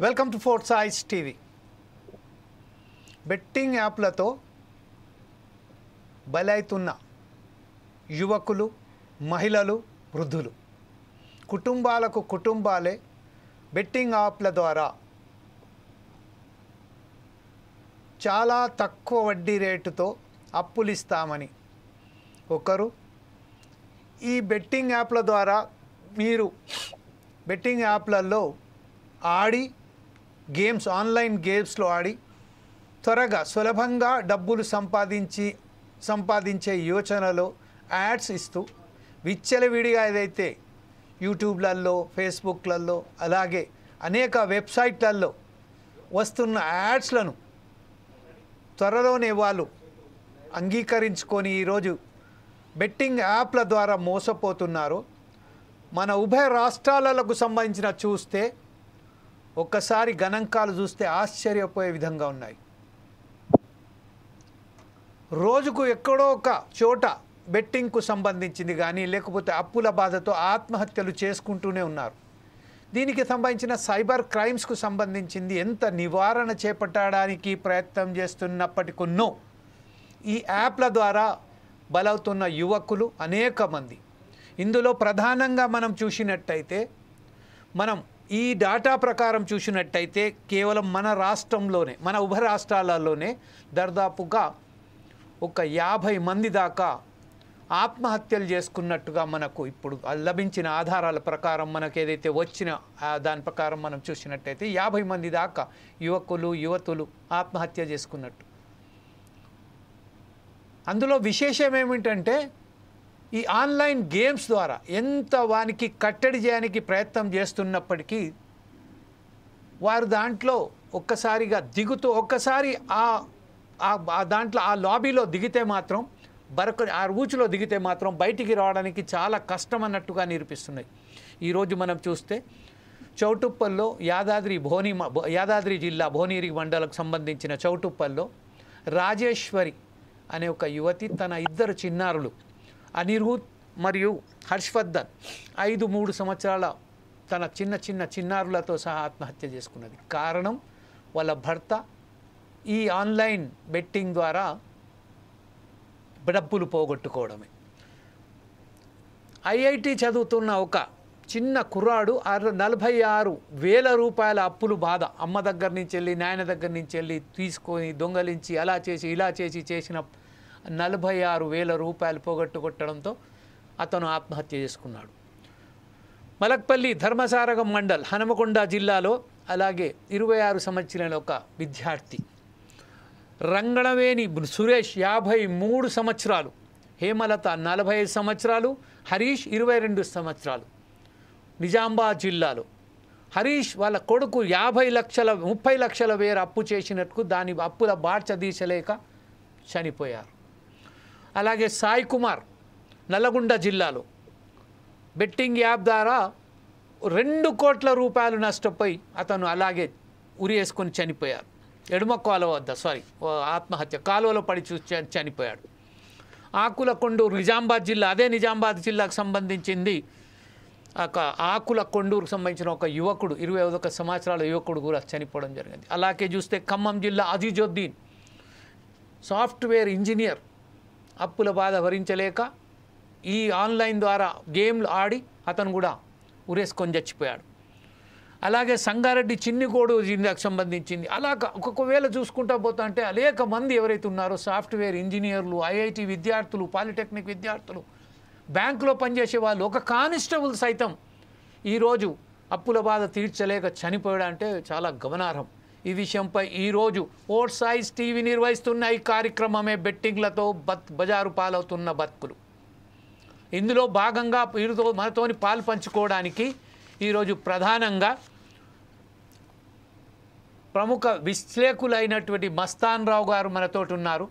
Welcome to fourth size TV. Betting యాప్లతో బలైతున్న యువకులు, మహిళలు, వృద్ధులు, కుటుంబాలే బెట్టింగ్ యాప్ల ద్వారా చాలా తక్కువ వడ్డీ రేటుతో అప్పులు ఇస్తామని ఒకరు, ఈ బెట్టింగ్ యాప్ల ద్వారా మీరు బెట్టింగ్ యాప్లలో ఆడి గేమ్స్, ఆన్లైన్ గేమ్స్లో ఆడి త్వరగా సులభంగా డబ్బులు సంపాదించే యోచనలో యాడ్స్ ఇస్తూ విచ్చలవిడిగా ఏదైతే యూట్యూబ్లలో, ఫేస్బుక్లలో, అలాగే అనేక వెబ్సైట్లలో వస్తున్న యాడ్స్లను త్వరలోనే వాళ్ళు అంగీకరించుకొని ఈరోజు బెట్టింగ్ యాప్ల ద్వారా మోసపోతున్నారు. మన ఉభయ రాష్ట్రాలకు సంబంధించిన చూస్తే ఒక్కసారి గణాంకాలు చూస్తే ఆశ్చర్యపోయే విధంగా ఉన్నాయి. రోజుకు ఎక్కడో ఒక చోట బెట్టింగ్కు సంబంధించింది కానీ లేకపోతే అప్పుల బాధతో ఆత్మహత్యలు చేసుకుంటూనే ఉన్నారు. దీనికి సంబంధించిన సైబర్ క్రైమ్స్కు సంబంధించింది ఎంత నివారణ చేపట్టడానికి ప్రయత్నం చేస్తున్నప్పటికీ ఈ యాప్ల ద్వారా బలవుతున్న యువకులు అనేక మంది. ఇందులో ప్రధానంగా మనం చూసినట్టయితే, మనం ఈ డాటా ప్రకారం చూసినట్టయితే కేవలం మన రాష్ట్రంలోనే, మన ఉభయ రాష్ట్రాలలోనే దాదాపుగా ఒక 50 మంది దాకా ఆత్మహత్యలు చేసుకున్నట్టుగా మనకు ఇప్పుడు లభించిన ఆధారాల ప్రకారం, మనకు ఏదైతే వచ్చిన దాని ప్రకారం మనం చూసినట్టయితే 50 మంది దాకా యువకులు, యువతులు ఆత్మహత్య చేసుకున్నట్టు. అందులో విశేషం ఏమిటంటే, ఈ ఆన్లైన్ గేమ్స్ ద్వారా ఎంత వానికి కట్టడి చేయడానికి ప్రయత్నం చేస్తున్నప్పటికీ వారు దాంట్లో ఒక్కసారిగా దిగుతూ ఒక్కసారి దాంట్లో ఆ లాబీలో దిగితే మాత్రం ఆ ఊచులో దిగితే మాత్రం బయటికి రావడానికి చాలా కష్టం అన్నట్టుగా నిరూపిస్తున్నాయి. ఈరోజు మనం చూస్తే చౌటుప్పల్లో యాదాద్రి జిల్లా భువనగిరి మండలకు సంబంధించిన చౌటుప్పల్లో రాజేశ్వరి అనే ఒక యువతి తన 2 చిన్నారులు అనిరుద్ మరియు హర్షవర్ధన్ 3 సంవత్సరాల తన చిన్నారులతో సహా ఆత్మహత్య చేసుకున్నది. కారణం వాళ్ళ భర్త ఈ ఆన్లైన్ బెట్టింగ్ ద్వారా డబ్బులు పోగొట్టుకోవడమే. ఐఐటి చదువుతున్న ఒక చిన్న కుర్రాడు 46,000 రూపాయల అప్పులు బాధ, అమ్మ దగ్గర నుంచి వెళ్ళి, నాయన దగ్గర నుంచి వెళ్ళి తీసుకొని దొంగలించి అలా చేసి ఇలా చేసిన 46,000 రూపాయలు పోగొట్టుకొట్టడంతో అతను ఆత్మహత్య చేసుకున్నాడు. మలక్పల్లి ధర్మసారగం మండల్ హనుమకొండ జిల్లాలో అలాగే 26 సంవత్సరాల ఒక విద్యార్థి రంగణవేణి సురేష్ 53 సంవత్సరాలు, హేమలత 45 సంవత్సరాలు, హరీష్ 22 సంవత్సరాలు నిజామాబాద్ జిల్లాలో. హరీష్ వాళ్ళ కొడుకు 30 లక్షల అప్పు చేసినట్టు దాని అప్పుల బాడ్చ తీసలేక చనిపోయారు. అలాగే సాయి కుమార్ నల్లగొండ జిల్లాలో బెట్టింగ్ యాప్ ద్వారా 2 కోట్ల రూపాయలు నష్టపోయి అతను అలాగే ఉరి వేసుకొని చనిపోయారు. ఎడమ కాలువ వద్ద ఆత్మహత్య కాలువలో పడి చనిపోయాడు. ఆకులకొండూరు నిజామాబాద్ జిల్లా, అదే నిజామాబాద్ జిల్లాకు సంబంధించింది. ఆకులకొండూరుకు సంబంధించిన ఒక యువకుడు 21 సంవత్సరాల యువకుడు కూడా చనిపోవడం జరిగింది. అలాగే చూస్తే ఖమ్మం జిల్లా అజీజుద్దీన్ సాఫ్ట్వేర్ ఇంజనీర్ అప్పుల బాధ భరించలేక ఈ ఆన్లైన్ ద్వారా గేమ్లు ఆడి అతను కూడా ఉరేసుకొని చచ్చిపోయాడు. అలాగే సంగారెడ్డి చిన్నికోడు జిల్లాకు సంబంధించింది. అలాగా ఒక్కొక్కవేళ చూసుకుంటా పోతా అంటే అనేక మంది ఎవరైతే ఉన్నారో సాఫ్ట్వేర్ ఇంజనీర్లు, ఐఐటి విద్యార్థులు, పాలిటెక్నిక్ విద్యార్థులు, బ్యాంకులో పనిచేసే వాళ్ళు, ఒక కానిస్టేబుల్ సైతం ఈరోజు అప్పుల బాధ తీర్చలేక చనిపోయాడు అంటే చాలా గమనార్హం. ఈ విషయంపై ఈరోజు ఫోర్త్ సైజ్ టీవీ నిర్వహిస్తున్న ఈ కార్యక్రమమే బెట్టింగ్లతో బజారు పాలవుతున్న బతుకులు. ఇందులో భాగంగా మనతోని పాలు పంచుకోవడానికి ఈరోజు ప్రధానంగా ప్రముఖ విశ్లేషకులైనటువంటి మస్తాన్ రావు గారు మనతోటి ఉన్నారు.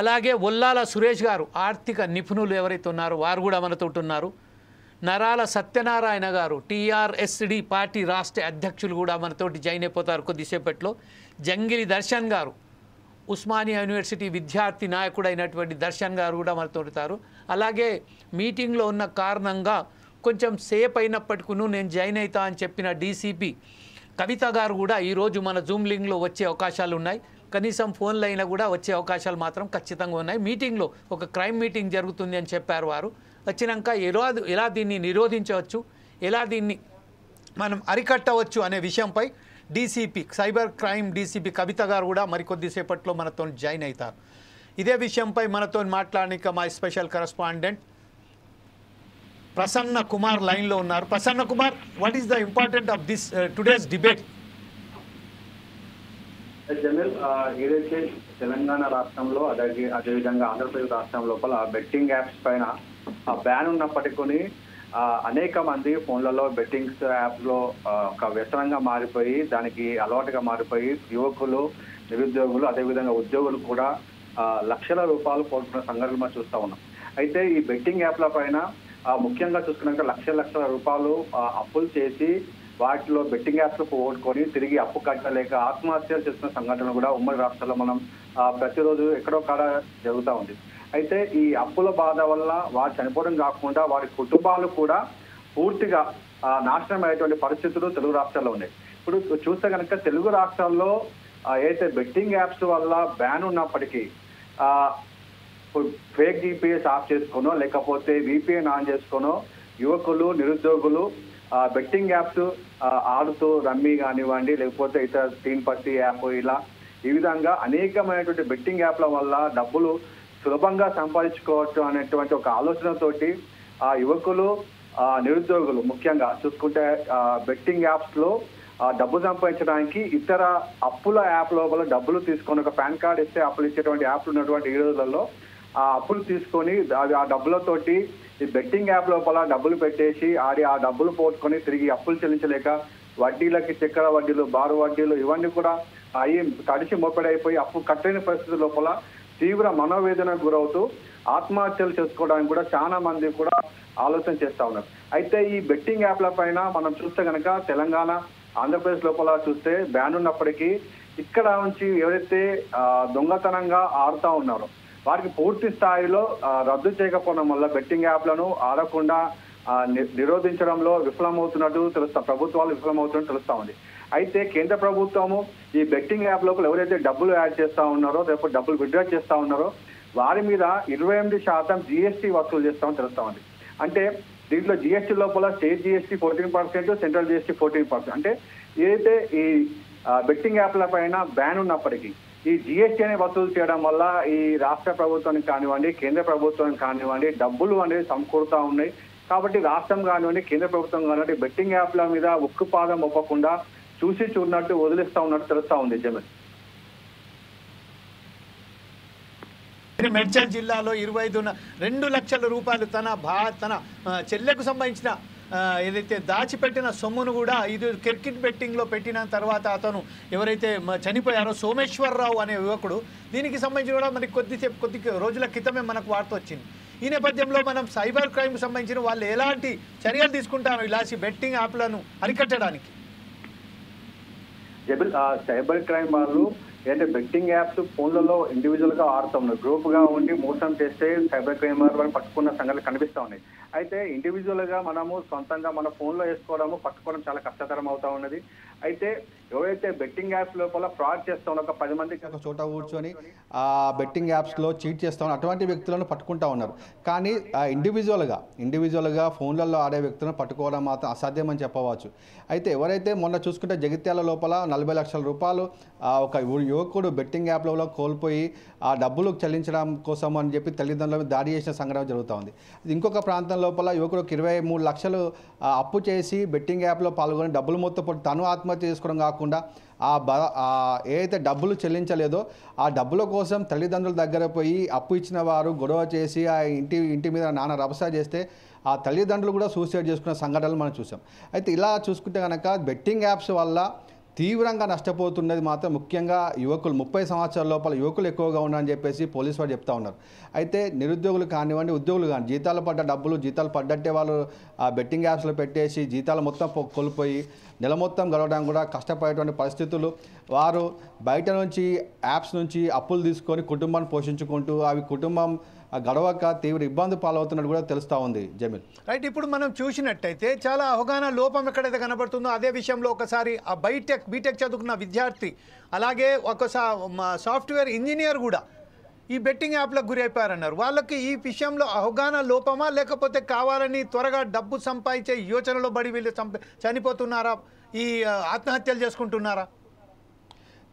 అలాగే ఒల్లాల సురేష్ గారు ఆర్థిక నిపుణులు ఎవరైతే ఉన్నారో వారు కూడా మనతోటి ఉన్నారు. నరాల సత్యనారాయణ గారు టీఆర్ఎస్డి పార్టీ రాష్ట్ర అధ్యక్షులు కూడా మనతోటి జాయిన్ అయిపోతారు కొద్దిసేపట్లో. జంగిలి దర్శన్ గారు ఉస్మానియా యూనివర్సిటీ విద్యార్థి నాయకుడైనటువంటి దర్శన్ గారు కూడా మనతో ఉంటారు. అలాగే మీటింగ్లో ఉన్న కారణంగా కొంచెం సేపు అయినప్పటికీ నేను జాయిన్ అవుతా అని చెప్పిన డీసీపీ కవిత గారు కూడా ఈరోజు మన జూమ్ లింక్లో వచ్చే అవకాశాలు ఉన్నాయి. కనీసం ఫోన్లో అయినా కూడా వచ్చే అవకాశాలు మాత్రం ఖచ్చితంగా ఉన్నాయి. మీటింగ్లో ఒక క్రైమ్ మీటింగ్ జరుగుతుంది అని చెప్పారు వారు. వచ్చినాక ఎలా దీన్ని నిరోధించవచ్చు, ఎలా దీన్ని మనం అరికట్టవచ్చు అనే విషయంపై డీసీపీ సైబర్ క్రైమ్ డీసీపీ కవిత గారు కూడా మరికొద్దిసేపట్లో మనతో జాయిన్ అవుతారు. ఇదే విషయంపై మనతో మాట్లాడడానికి మా స్పెషల్ కరెస్పాండెంట్ ప్రసన్న కుమార్ లైన్లో ఉన్నారు. Prasanna Kumar, what is the important of this today's debate? Jameel, ఏదైతే తెలంగాణ రాష్ట్రంలో అదేవిధంగా ఆంధ్రప్రదేశ్ రాష్ట్రం లోపల బెట్టింగ్ యాప్స్ పైన బ్యాన్ ఉన్నప్పటికీ అనేక మంది ఫోన్లలో బెట్టింగ్స్ యాప్ లో ఒక వ్యసనంగా మారిపోయి దానికి అలవాటుగా మారిపోయి యువకులు, నిరుద్యోగులు, అదేవిధంగా ఉద్యోగులు కూడా లక్షల రూపాయలు పోగొట్టుకున్న సంఘటనలు మనం చూస్తా ఉన్నాం. అయితే ఈ బెట్టింగ్ యాప్ల పైన ముఖ్యంగా చూసుకున్నాక లక్షల రూపాయలు అప్పులు చేసి వాటిలో బెట్టింగ్ యాప్స్ పోగొట్టుకొని తిరిగి అప్పు కట్టలేక ఆత్మహత్యలు చేస్తున్న సంఘటనలు కూడా ఉమ్మడి రాష్ట్రాల్లో మనం ప్రతిరోజు ఎక్కడో కాడ జరుగుతూ ఉంది. అయితే ఈ అప్పుల బాధ వల్ల వారు చనిపోవడం కాకుండా వారి కుటుంబాలు కూడా పూర్తిగా నాశనం అయ్యేటువంటి పరిస్థితులు తెలుగు రాష్ట్రాల్లో ఉన్నాయి. ఇప్పుడు చూస్తే కనుక తెలుగు రాష్ట్రాల్లో ఏదైతే బెట్టింగ్ యాప్స్ వల్ల బ్యాన్ ఉన్నప్పటికీ ఫేక్ జీపీఎస్ ఆఫ్ చేసుకోనో లేకపోతే విపిఎన్ ఆన్ చేసుకోనో యువకులు, నిరుద్యోగులు బెట్టింగ్ యాప్స్ ఆడుతూ రమ్మీ కానివ్వండి, లేకపోతే ఇతర టీన్ పట్టి యాప్, ఇలా ఈ విధంగా అనేకమైనటువంటి బెట్టింగ్ యాప్ల వల్ల డబ్బులు సులభంగా సంపాదించుకోవచ్చు అనేటువంటి ఒక ఆలోచనతోటి యువకులు, నిరుద్యోగులు ముఖ్యంగా చూసుకుంటే బెట్టింగ్ యాప్స్ లో డబ్బు సంపాదించడానికి ఇతర అప్పుల యాప్ లోపల డబ్బులు తీసుకొని ఒక పాన్ కార్డ్ ఇస్తే అప్పులు ఇచ్చేటువంటి యాప్లు ఉన్నటువంటి ఈ రోజులలో ఆ అప్పులు తీసుకొని ఆ డబ్బులతోటి ఈ బెట్టింగ్ యాప్ లోపల డబ్బులు పెట్టేసి ఆ డబ్బులు పోగొట్టుకొని తిరిగి అప్పులు చెల్లించలేక వడ్డీలకి చక్కెర వడ్డీలు, బారు వడ్డీలు ఇవన్నీ కూడా అయ్యి తడిచి మోపెడైపోయి అప్పు కట్టలేని పరిస్థితి లోపల తీవ్ర మనోవేదనకు గురవుతూ ఆత్మహత్యలు చేసుకోవడానికి కూడా చాలా మంది కూడా ఆలోచన చేస్తా ఉన్నారు. అయితే ఈ బెట్టింగ్ యాప్ల పైన మనం చూస్తే కనుక తెలంగాణ, ఆంధ్రప్రదేశ్ లోపల చూస్తే బ్యాన్ ఉన్నప్పటికీ ఇక్కడ నుంచి ఎవరైతే దొంగతనంగా ఆడుతూ ఉన్నారో వారికి పూర్తి స్థాయిలో రద్దు చేయకపోవడం వల్ల బెట్టింగ్ యాప్లను ఆడకుండా నిరోధించడంలో విఫలమవుతున్నట్టు ప్రభుత్వాలు విఫలమవుతున్నట్టు తెలుస్తా ఉంది. అయితే కేంద్ర ప్రభుత్వము ఈ బెట్టింగ్ యాప్ లోపల ఎవరైతే డబ్బులు యాడ్ చేస్తా ఉన్నారో, లేకపోతే డబ్బులు విత్డ్రా చేస్తా ఉన్నారో వారి మీద 28% జీఎస్టీ వసూలు చేస్తామని తెలుస్తా ఉంది. అంటే దీంట్లో జీఎస్టీ లోపల స్టేట్ జీఎస్టీ 14%, సెంట్రల్ జీఎస్టీ 14%. అంటే ఏదైతే ఈ బెట్టింగ్ యాప్ల పైన బ్యాన్ ఉన్నప్పటికీ ఈ జీఎస్టీ అనే వసూలు చేయడం వల్ల ఈ రాష్ట్ర ప్రభుత్వానికి కానివ్వండి, కేంద్ర ప్రభుత్వానికి కానివ్వండి డబ్బులు అనేది సమకూరుతా ఉన్నాయి. కాబట్టి రాష్ట్రం కానివ్వండి, కేంద్ర ప్రభుత్వం కానివ్వండి బెట్టింగ్ యాప్ల మీద ఉక్కుపాదం ఒప్పకుండా చూసి చూడనట్టు వదిలిస్తా ఉన్నట్టు తెలుస్తా ఉంది. జమీల్, మేడ్చల్ జిల్లాలో 2 లక్షల రూపాయలు తన చెల్లెకు సంబంధించిన ఏదైతే దాచిపెట్టిన సొమ్మును కూడా ఇది క్రికెట్ బెట్టింగ్లో పెట్టిన తర్వాత అతను ఎవరైతే చనిపోయారో సోమేశ్వరరావు అనే యువకుడు, దీనికి సంబంధించి కూడా మనకి కొద్ది రోజుల క్రితమే మనకు వార్త వచ్చింది. ఈ నేపథ్యంలో మనం సైబర్ క్రైమ్కి సంబంధించిన వాళ్ళు ఎలాంటి చర్యలు తీసుకుంటారు ఇలాంటి బెట్టింగ్ యాప్లను అరికట్టడానికి? సైబర్ క్రైమ్ వాళ్ళు ఏంటంటే బెట్టింగ్ యాప్స్ ఫోన్లలో ఇండివిజువల్ గా ఆడుతూ ఉన్నారు. గ్రూప్ గా ఉండి మోసం చేస్తే సైబర్ క్రైమ్ వాళ్ళు పట్టుకున్న సంఘటనలు కనిపిస్తూ ఉన్నాయి. అయితే ఇండివిజువల్ గా మనము సొంతంగా మన ఫోన్ లో వేసుకోవడము, పట్టుకోవడం చాలా కష్టతరం అవుతా ఉన్నది. అయితే ఎవరైతే బెట్టింగ్ యాప్స్ లోపల ఫ్రాడ్ చేస్తా ఉన్న ఒక 10 మందికి ఒక చోట కూర్చొని ఆ బెట్టింగ్ యాప్స్లో చీట్ చేస్తూ ఉన్నారు, అటువంటి వ్యక్తులను పట్టుకుంటా ఉన్నారు. కానీ ఇండివిజువల్గా ఫోన్లలో ఆడే వ్యక్తులను పట్టుకోవడం మాత్రం అసాధ్యమని చెప్పవచ్చు. అయితే ఎవరైతే మొన్న చూసుకుంటే జగిత్యాల లోపల 40 లక్షల రూపాయలు ఒక యువకుడు బెట్టింగ్ యాప్లలో కోల్పోయి ఆ డబ్బులు చెల్లించడం కోసం అని చెప్పి తల్లిదండ్రుల దాడి చేసిన సంఘటన జరుగుతూ ఉంది. ఇంకొక ప్రాంతం లోపల యువకుడు 23 లక్షలు అప్పు చేసి బెట్టింగ్ యాప్లో పాల్గొని డబ్బులు మొత్తం తను ఆత్మహత్య చేసుకోవడం కాకుండా ఏదైతే డబ్బులు చెల్లించలేదో ఆ డబ్బుల కోసం తల్లిదండ్రుల దగ్గర పోయి అప్పు ఇచ్చిన వారు గొడవ చేసి ఆ ఇంటి మీద నాన్న రభస చేస్తే ఆ తల్లిదండ్రులు కూడా సూసైడ్ చేసుకున్న సంఘటనలు మనం చూసాం. అయితే ఇలా చూసుకుంటే కనుక బెట్టింగ్ యాప్స్ వల్ల తీవ్రంగా నష్టపోతున్నది మాత్రం ముఖ్యంగా యువకులు, 30 సంవత్సరాల లోపల యువకులు ఎక్కువగా ఉన్నారని చెప్పేసి పోలీసు వారు చెప్తా ఉన్నారు. అయితే నిరుద్యోగులు కానివ్వండి, ఉద్యోగులు కానీ జీతాలు పడ్డట్టే వాళ్ళు ఆ బెట్టింగ్ యాప్స్లో పెట్టేసి జీతాలు మొత్తం కోల్పోయి నెల మొత్తం గడవడానికి కూడా కష్టపడేటువంటి పరిస్థితులు. వారు బయట నుంచి యాప్స్ నుంచి అప్పులు తీసుకొని కుటుంబాన్ని పోషించుకుంటూ అవి కుటుంబం గడవక తీవ్ర ఇబ్బంది పాలవుతున్నట్టు కూడా తెలుస్తూ ఉంది జమీల్. రైట్, ఇప్పుడు మనం చూసినట్టయితే చాలా అవగాహన లోపం ఎక్కడైతే కనబడుతుందో అదే విషయంలో ఒకసారి ఆ బీటెక్ చదువుకున్న విద్యార్థి, అలాగే ఒక సాఫ్ట్వేర్ ఇంజనీర్ కూడా ఈ బెట్టింగ్ యాప్లకు గురి అయిపోయారన్నారు. వాళ్ళకి ఈ విషయంలో అవగాహన లోపమా, లేకపోతే కావాలని త్వరగా డబ్బు సంపాదించే యోచనలో పడి వీళ్ళు చనిపోతున్నారా, ఈ ఆత్మహత్యలు చేసుకుంటున్నారా?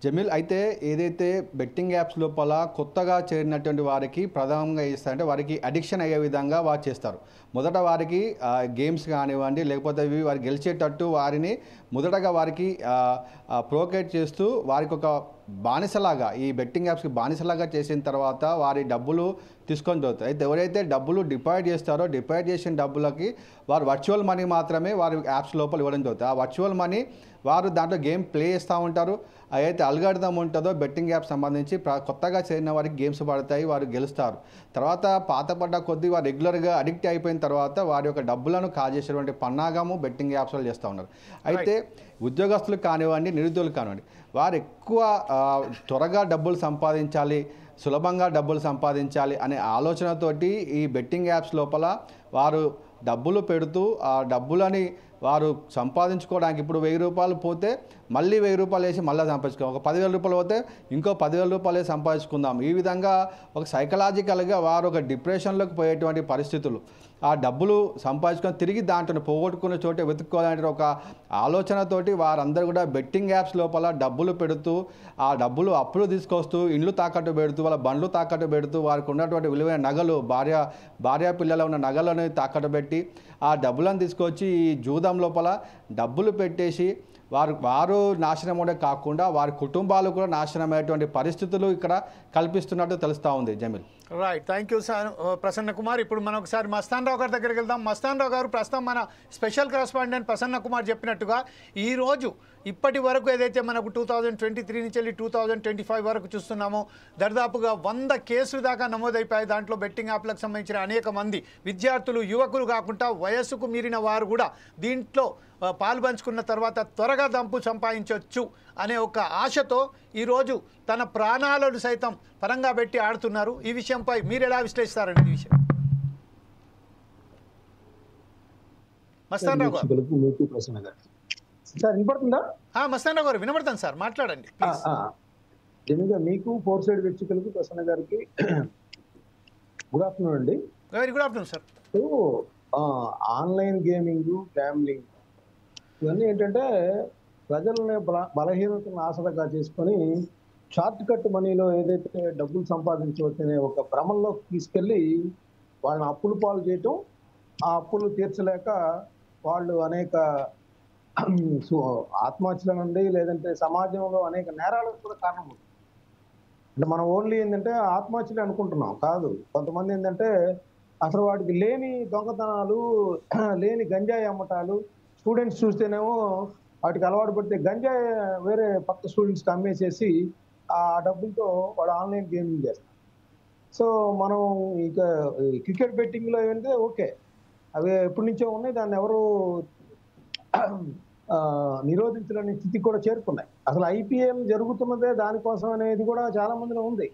జమీల్, అయితే ఏదైతే బెట్టింగ్ యాప్స్ లోపల కొత్తగా చేరినటువంటి వారికి ప్రధానంగా ఇస్తారంటే వారికి అడిక్షన్ అయ్యే విధంగా వారు చేస్తారు. మొదట వారికి గేమ్స్ కానివ్వండి, లేకపోతే ఇవి వారు గెలిచేటట్టు వారిని మొదటగా వారికి ప్రోకేట్ చేస్తూ వారికి ఒక బానిసలాగా, ఈ బెట్టింగ్ యాప్స్కి బానిసలాగా చేసిన తర్వాత వారి డబ్బులు తీసుకొని పోతారు. అయితే ఎవరైతే డబ్బులు డిపాజిట్ చేస్తారో డిపాజిట్ చేసిన డబ్బులకి వారు వర్చువల్ మనీ మాత్రమే వారి యాప్స్ లోపల ఇవ్వడం జరుగుతుంది. ఆ వర్చువల్ మనీ వారు దాంట్లో గేమ్ ప్లే చేస్తూ ఉంటారు. అయితే అల్గారిథం ఉంటుందో బెట్టింగ్ యాప్ సంబంధించి కొత్తగా చేరిన వారికి గేమ్స్ పడతాయి, వారు గెలుస్తారు. తర్వాత పాతపడ్డ కొద్దీ వారు రెగ్యులర్గా అడిక్ట్ అయిపోయిన తర్వాత వారి యొక్క డబ్బులను కాజేసేటువంటి పన్నాగము బెట్టింగ్ యాప్స్లో చేస్తూ ఉన్నారు. అయితే ఉద్యోగస్తులు కానివ్వండి, నిరుద్యోగులు కానివ్వండి, వారు ఎక్కువ త్వరగా డబ్బులు సంపాదించాలి, సులభంగా డబ్బులు సంపాదించాలి అనే ఆలోచనతోటి ఈ బెట్టింగ్ యాప్స్ లోపల వారు డబ్బులు పెడుతూ ఆ డబ్బులని వారు సంపాదించుకోవడానికి ఇప్పుడు 1000 రూపాయలు పోతే మళ్ళీ 1000 రూపాయలు వేసి మళ్ళీ సంపాదించుకోవాలి, ఒక 10,000 రూపాయలు పోతే ఇంకో 10,000 రూపాయలు సంపాదించుకుందాం. ఈ విధంగా ఒక సైకలాజికల్గా వారు ఒక డిప్రెషన్లోకి పోయేటువంటి పరిస్థితులు, ఆ డబ్బులు సంపాదించుకొని తిరిగి దాంట్లో పోగొట్టుకున్న చోటే వెతుక్కోవాలంటే ఒక ఆలోచనతోటి వారందరూ కూడా బెట్టింగ్ యాప్స్ లోపల డబ్బులు పెడుతూ ఆ డబ్బులు అప్పులు తీసుకొస్తూ ఇండ్లు తాకట్టు పెడుతూ వాళ్ళ బండ్లు తాకట్టు పెడుతూ వారికి ఉన్నటువంటి విలువైన నగలు, భార్య పిల్లల ఉన్న నగలను తాకట్టు పెట్టి ఆ డబ్బులను తీసుకొచ్చి ఈ జూదం లోపల డబ్బులు పెట్టేసి వారు నాశనం అవడే కాకుండా వారి కుటుంబాలు కూడా నాశనమయ్యేటువంటి పరిస్థితులు ఇక్కడ కల్పిస్తున్నట్టు తెలుస్తూ ఉంది Jameel. Right, thank you sir Prasanna Kumar. ఇప్పుడు మనం ఒకసారి మస్తాన్ రావు గారి దగ్గరికి వెళ్దాం. మస్తాన్ రావు గారు, ప్రస్తుతం మన స్పెషల్ కరెస్పాండెంట్ ప్రసన్న కుమార్ చెప్పినట్టుగా ఈరోజు ఇప్పటి వరకు ఏదైతే మనకు 2023 నుంచి వెళ్ళి 2025 వరకు చూస్తున్నామో దాదాపుగా 100 కేసులు దాకా నమోదైపోయాయి. దాంట్లో బెట్టింగ్ యాప్లకు సంబంధించిన అనేక మంది విద్యార్థులు, యువకులు కాకుండా వయస్సుకు మీరిన వారు కూడా దీంట్లో పాల్పంచుకున్న తర్వాత త్వరగా దంపు సంపాదించవచ్చు అనే ఒక ఆశతో ఈరోజు తన ప్రాణాలను సైతం పరంగా పెట్టి ఆడుతున్నారు. ఈ విషయంపై మీరు ఎలా విశ్లేషిస్తారండి ఈ విషయం? మస్తాన్ రావు గారు. సార్ వినపడుతుందా? మస్తాన్ రావు గారు వినపడుతుంది సార్, మాట్లాడండి. జనగా మీకు 4 సైడ్ వీక్షకులకు ప్రసన్న గారికి గుడ్ ఆఫ్టర్నూన్ అండి. Very good afternoon sir. So online gaming, gambling ఇవన్నీ ఏంటంటే ప్రజలని బలహీనతను ఆసరగా చేసుకొని షార్ట్ కట్ మనీలో ఏదైతే డబ్బులు సంపాదించవచ్చు అనే ఒక భ్రమంలో తీసుకెళ్ళి వాళ్ళని అప్పులు పాలు చేయటం, ఆ అప్పులు తీర్చలేక వాళ్ళు అనేక ఆత్మహత్యల నుండి లేదంటే సమాజంలో అనేక నేరాలకు కూడా కారణం అవుతుంది. అంటే మనం ఓన్లీ ఏంటంటే ఆత్మహత్యలు అనుకుంటున్నాం కాదు. కొంతమంది ఏంటంటే అసలు వాటికి లేని దొంగతనాలు, లేని గంజాయి అమ్మటాలు, స్టూడెంట్స్ చూస్తేనేమో వాటికి అలవాటు పడితే గంజాయి వేరే పక్క స్టూడెంట్స్కి అమ్మేసేసి ఆ డబ్బులతో వాడు ఆన్లైన్ గేమింగ్ చేస్తారు. సో మనం ఇక క్రికెట్ బెట్టింగ్లో ఏంటంటే ఓకే, అవి ఎప్పటి నుంచో ఉన్నాయి, దాన్ని ఎవరు నిరోధించలేని స్థితికి కూడా చేరుకున్నాయి. అసలు ఐపీఎల్ జరుగుతున్నదే దానికోసం అనేది కూడా చాలా మందిలో ఉంది.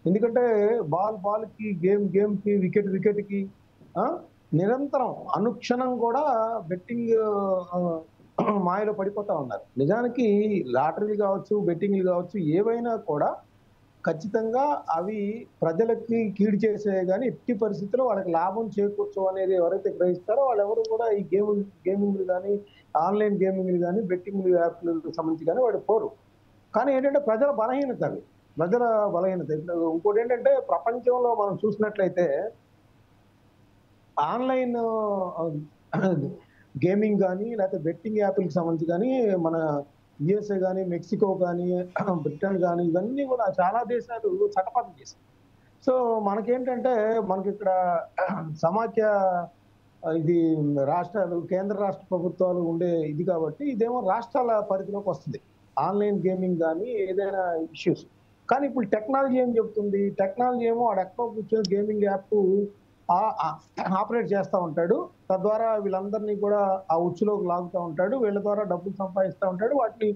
ఎందుకంటే బాల్కి, గేమ్కి, వికెట్కి నిరంతరం అనుక్షణం కూడా బెట్టింగ్ మాయలో పడిపోతా ఉన్నారు. నిజానికి లాటరీలు కావచ్చు, బెట్టింగ్లు కావచ్చు, ఏవైనా కూడా ఖచ్చితంగా అవి ప్రజలకి కీడు చేసే కానీ ఎట్టి పరిస్థితుల్లో వాళ్ళకి లాభం చేకూర్చు అనేది ఎవరైతే గ్రహిస్తారో వాళ్ళెవరు కూడా ఈ గేమింగ్లు కానీ, ఆన్లైన్ గేమింగ్లు కానీ, బెట్టింగ్ యాప్లకు సంబంధించి కానీ వాడు పోరు. కానీ ఏంటంటే ప్రజల బలహీనత అవి, ప్రజల బలహీనత. ఇంకోటి ఏంటంటే ప్రపంచంలో మనం చూసినట్లయితే ఆన్లైన్ గేమింగ్ కానీ లేకపోతే బెట్టింగ్ యాప్లకు సంబంధించి కానీ మన యుఎస్ఏ కానీ, మెక్సికో కానీ, బ్రిటన్ కానీ ఇవన్నీ కూడా చాలా దేశాలు చట్టపాతం చేశాయి. సో మనకేంటంటే మనకి ఇక్కడ సమాఖ్య ఇది రాష్ట్రాలు, కేంద్ర రాష్ట్ర ప్రభుత్వాలు ఉండే ఇది కాబట్టి ఇదేమో రాష్ట్రాల పరిధిలోకి వస్తుంది ఆన్లైన్ గేమింగ్ కానీ ఏదైనా ఇష్యూస్. కానీ ఇప్పుడు టెక్నాలజీ ఏం చెప్తుంది? టెక్నాలజీ ఏమో ఎక్కడో కూర్చొని గేమింగ్ యాప్ ఆపరేట్ చేస్తూ ఉంటాడు, తద్వారా వీళ్ళందరినీ కూడా ఆ ఉచ్చులోకి లాగుతూ ఉంటాడు, వీళ్ళ ద్వారా డబ్బులు సంపాదిస్తూ ఉంటాడు, వాటిని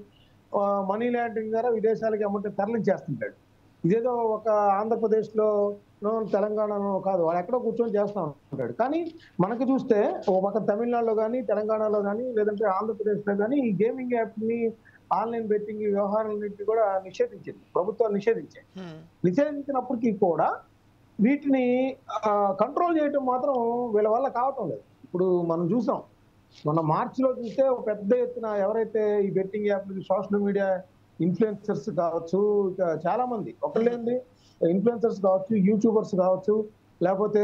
మనీ లాండరింగ్ ద్వారా విదేశాలకి అమ్మటే తరలించేస్తుంటాడు. ఇదేదో ఒక ఆంధ్రప్రదేశ్లో తెలంగాణలో కాదు, వాడు ఎక్కడో కూర్చొని చేస్తా ఉంటాడు. కానీ మనకి చూస్తే ఒక పక్క తమిళనాడులో కానీ తెలంగాణలో కానీ లేదంటే ఆంధ్రప్రదేశ్లో కానీ ఈ గేమింగ్ యాప్ని ఆన్లైన్ బెట్టింగ్ వ్యవహారాలన్నింటినీ కూడా నిషేధించింది ప్రభుత్వం. నిషేధించినప్పటికీ కూడా వీటిని కంట్రోల్ చేయడం మాత్రం వీళ్ళ వల్ల కావటం లేదు. ఇప్పుడు మనం చూసాం, మన మార్చిలో చూస్తే ఒక పెద్ద ఎత్తున ఎవరైతే ఈ బెట్టింగ్ యాప్లు సోషల్ మీడియా ఇన్ఫ్లుయెన్సర్స్ కావచ్చు, చాలా మంది ఒకళ్ళేంది ఇన్ఫ్లుయెన్సర్స్ కావచ్చు, యూట్యూబర్స్ కావచ్చు, లేకపోతే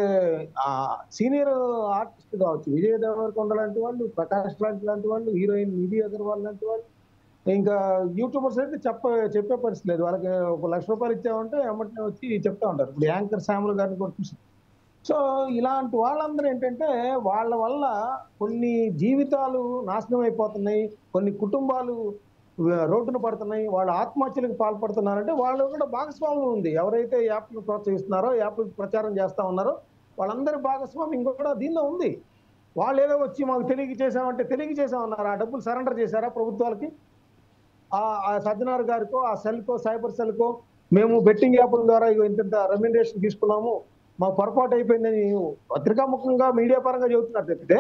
సీనియర్ ఆర్టిస్ట్ కావచ్చు, విజయ్ దేవరకొండ లాంటి వాళ్ళు, ప్రకాష్ రాజ్ లాంటి వాళ్ళు, హీరోయిన్ నిధి అగర్వాల్ లాంటి వాళ్ళు, ఇంకా యూట్యూబర్స్ అయితే చెప్పే పరిస్థితి లేదు. వాళ్ళకి ₹1,00,000 ఇచ్చామంటే ఎమ్మటనే వచ్చి చెప్తా ఉంటారు. ఇప్పుడు యాంకర్ శ్యాములు గారిని కూడా చూసి. సో ఇలాంటి వాళ్ళందరూ ఏంటంటే వాళ్ళ వల్ల కొన్ని జీవితాలు నాశనం అయిపోతున్నాయి, కొన్ని కుటుంబాలు రోడ్డున పడుతున్నాయి, వాళ్ళు ఆత్మహత్యలకు పాల్పడుతున్నారంటే వాళ్ళు కూడా భాగస్వామ్యం ఉంది. ఎవరైతే యాప్ను ప్రోత్సహిస్తున్నారో, యాప్లు ప్రచారం చేస్తా ఉన్నారో వాళ్ళందరి భాగస్వామ్యం కూడా దీనిలో ఉంది. వాళ్ళు ఏదో వచ్చి మాకు తెలియజేసామన్నారు. ఆ డబ్బులు సరెండర్ చేశారా ప్రభుత్వాలకి? ఆ సజ్జనార్ గారికో, ఆ సెల్కో, సైబర్ సెల్కో మేము బెట్టింగ్ యాప్ల ద్వారా ఇంత రెమ్యునరేషన్ తీసుకున్నాము, మాకు పొరపాటు అయిపోయిందని పత్రికాముఖంగా మీడియా పరంగా చెబుతున్నారు తప్పితే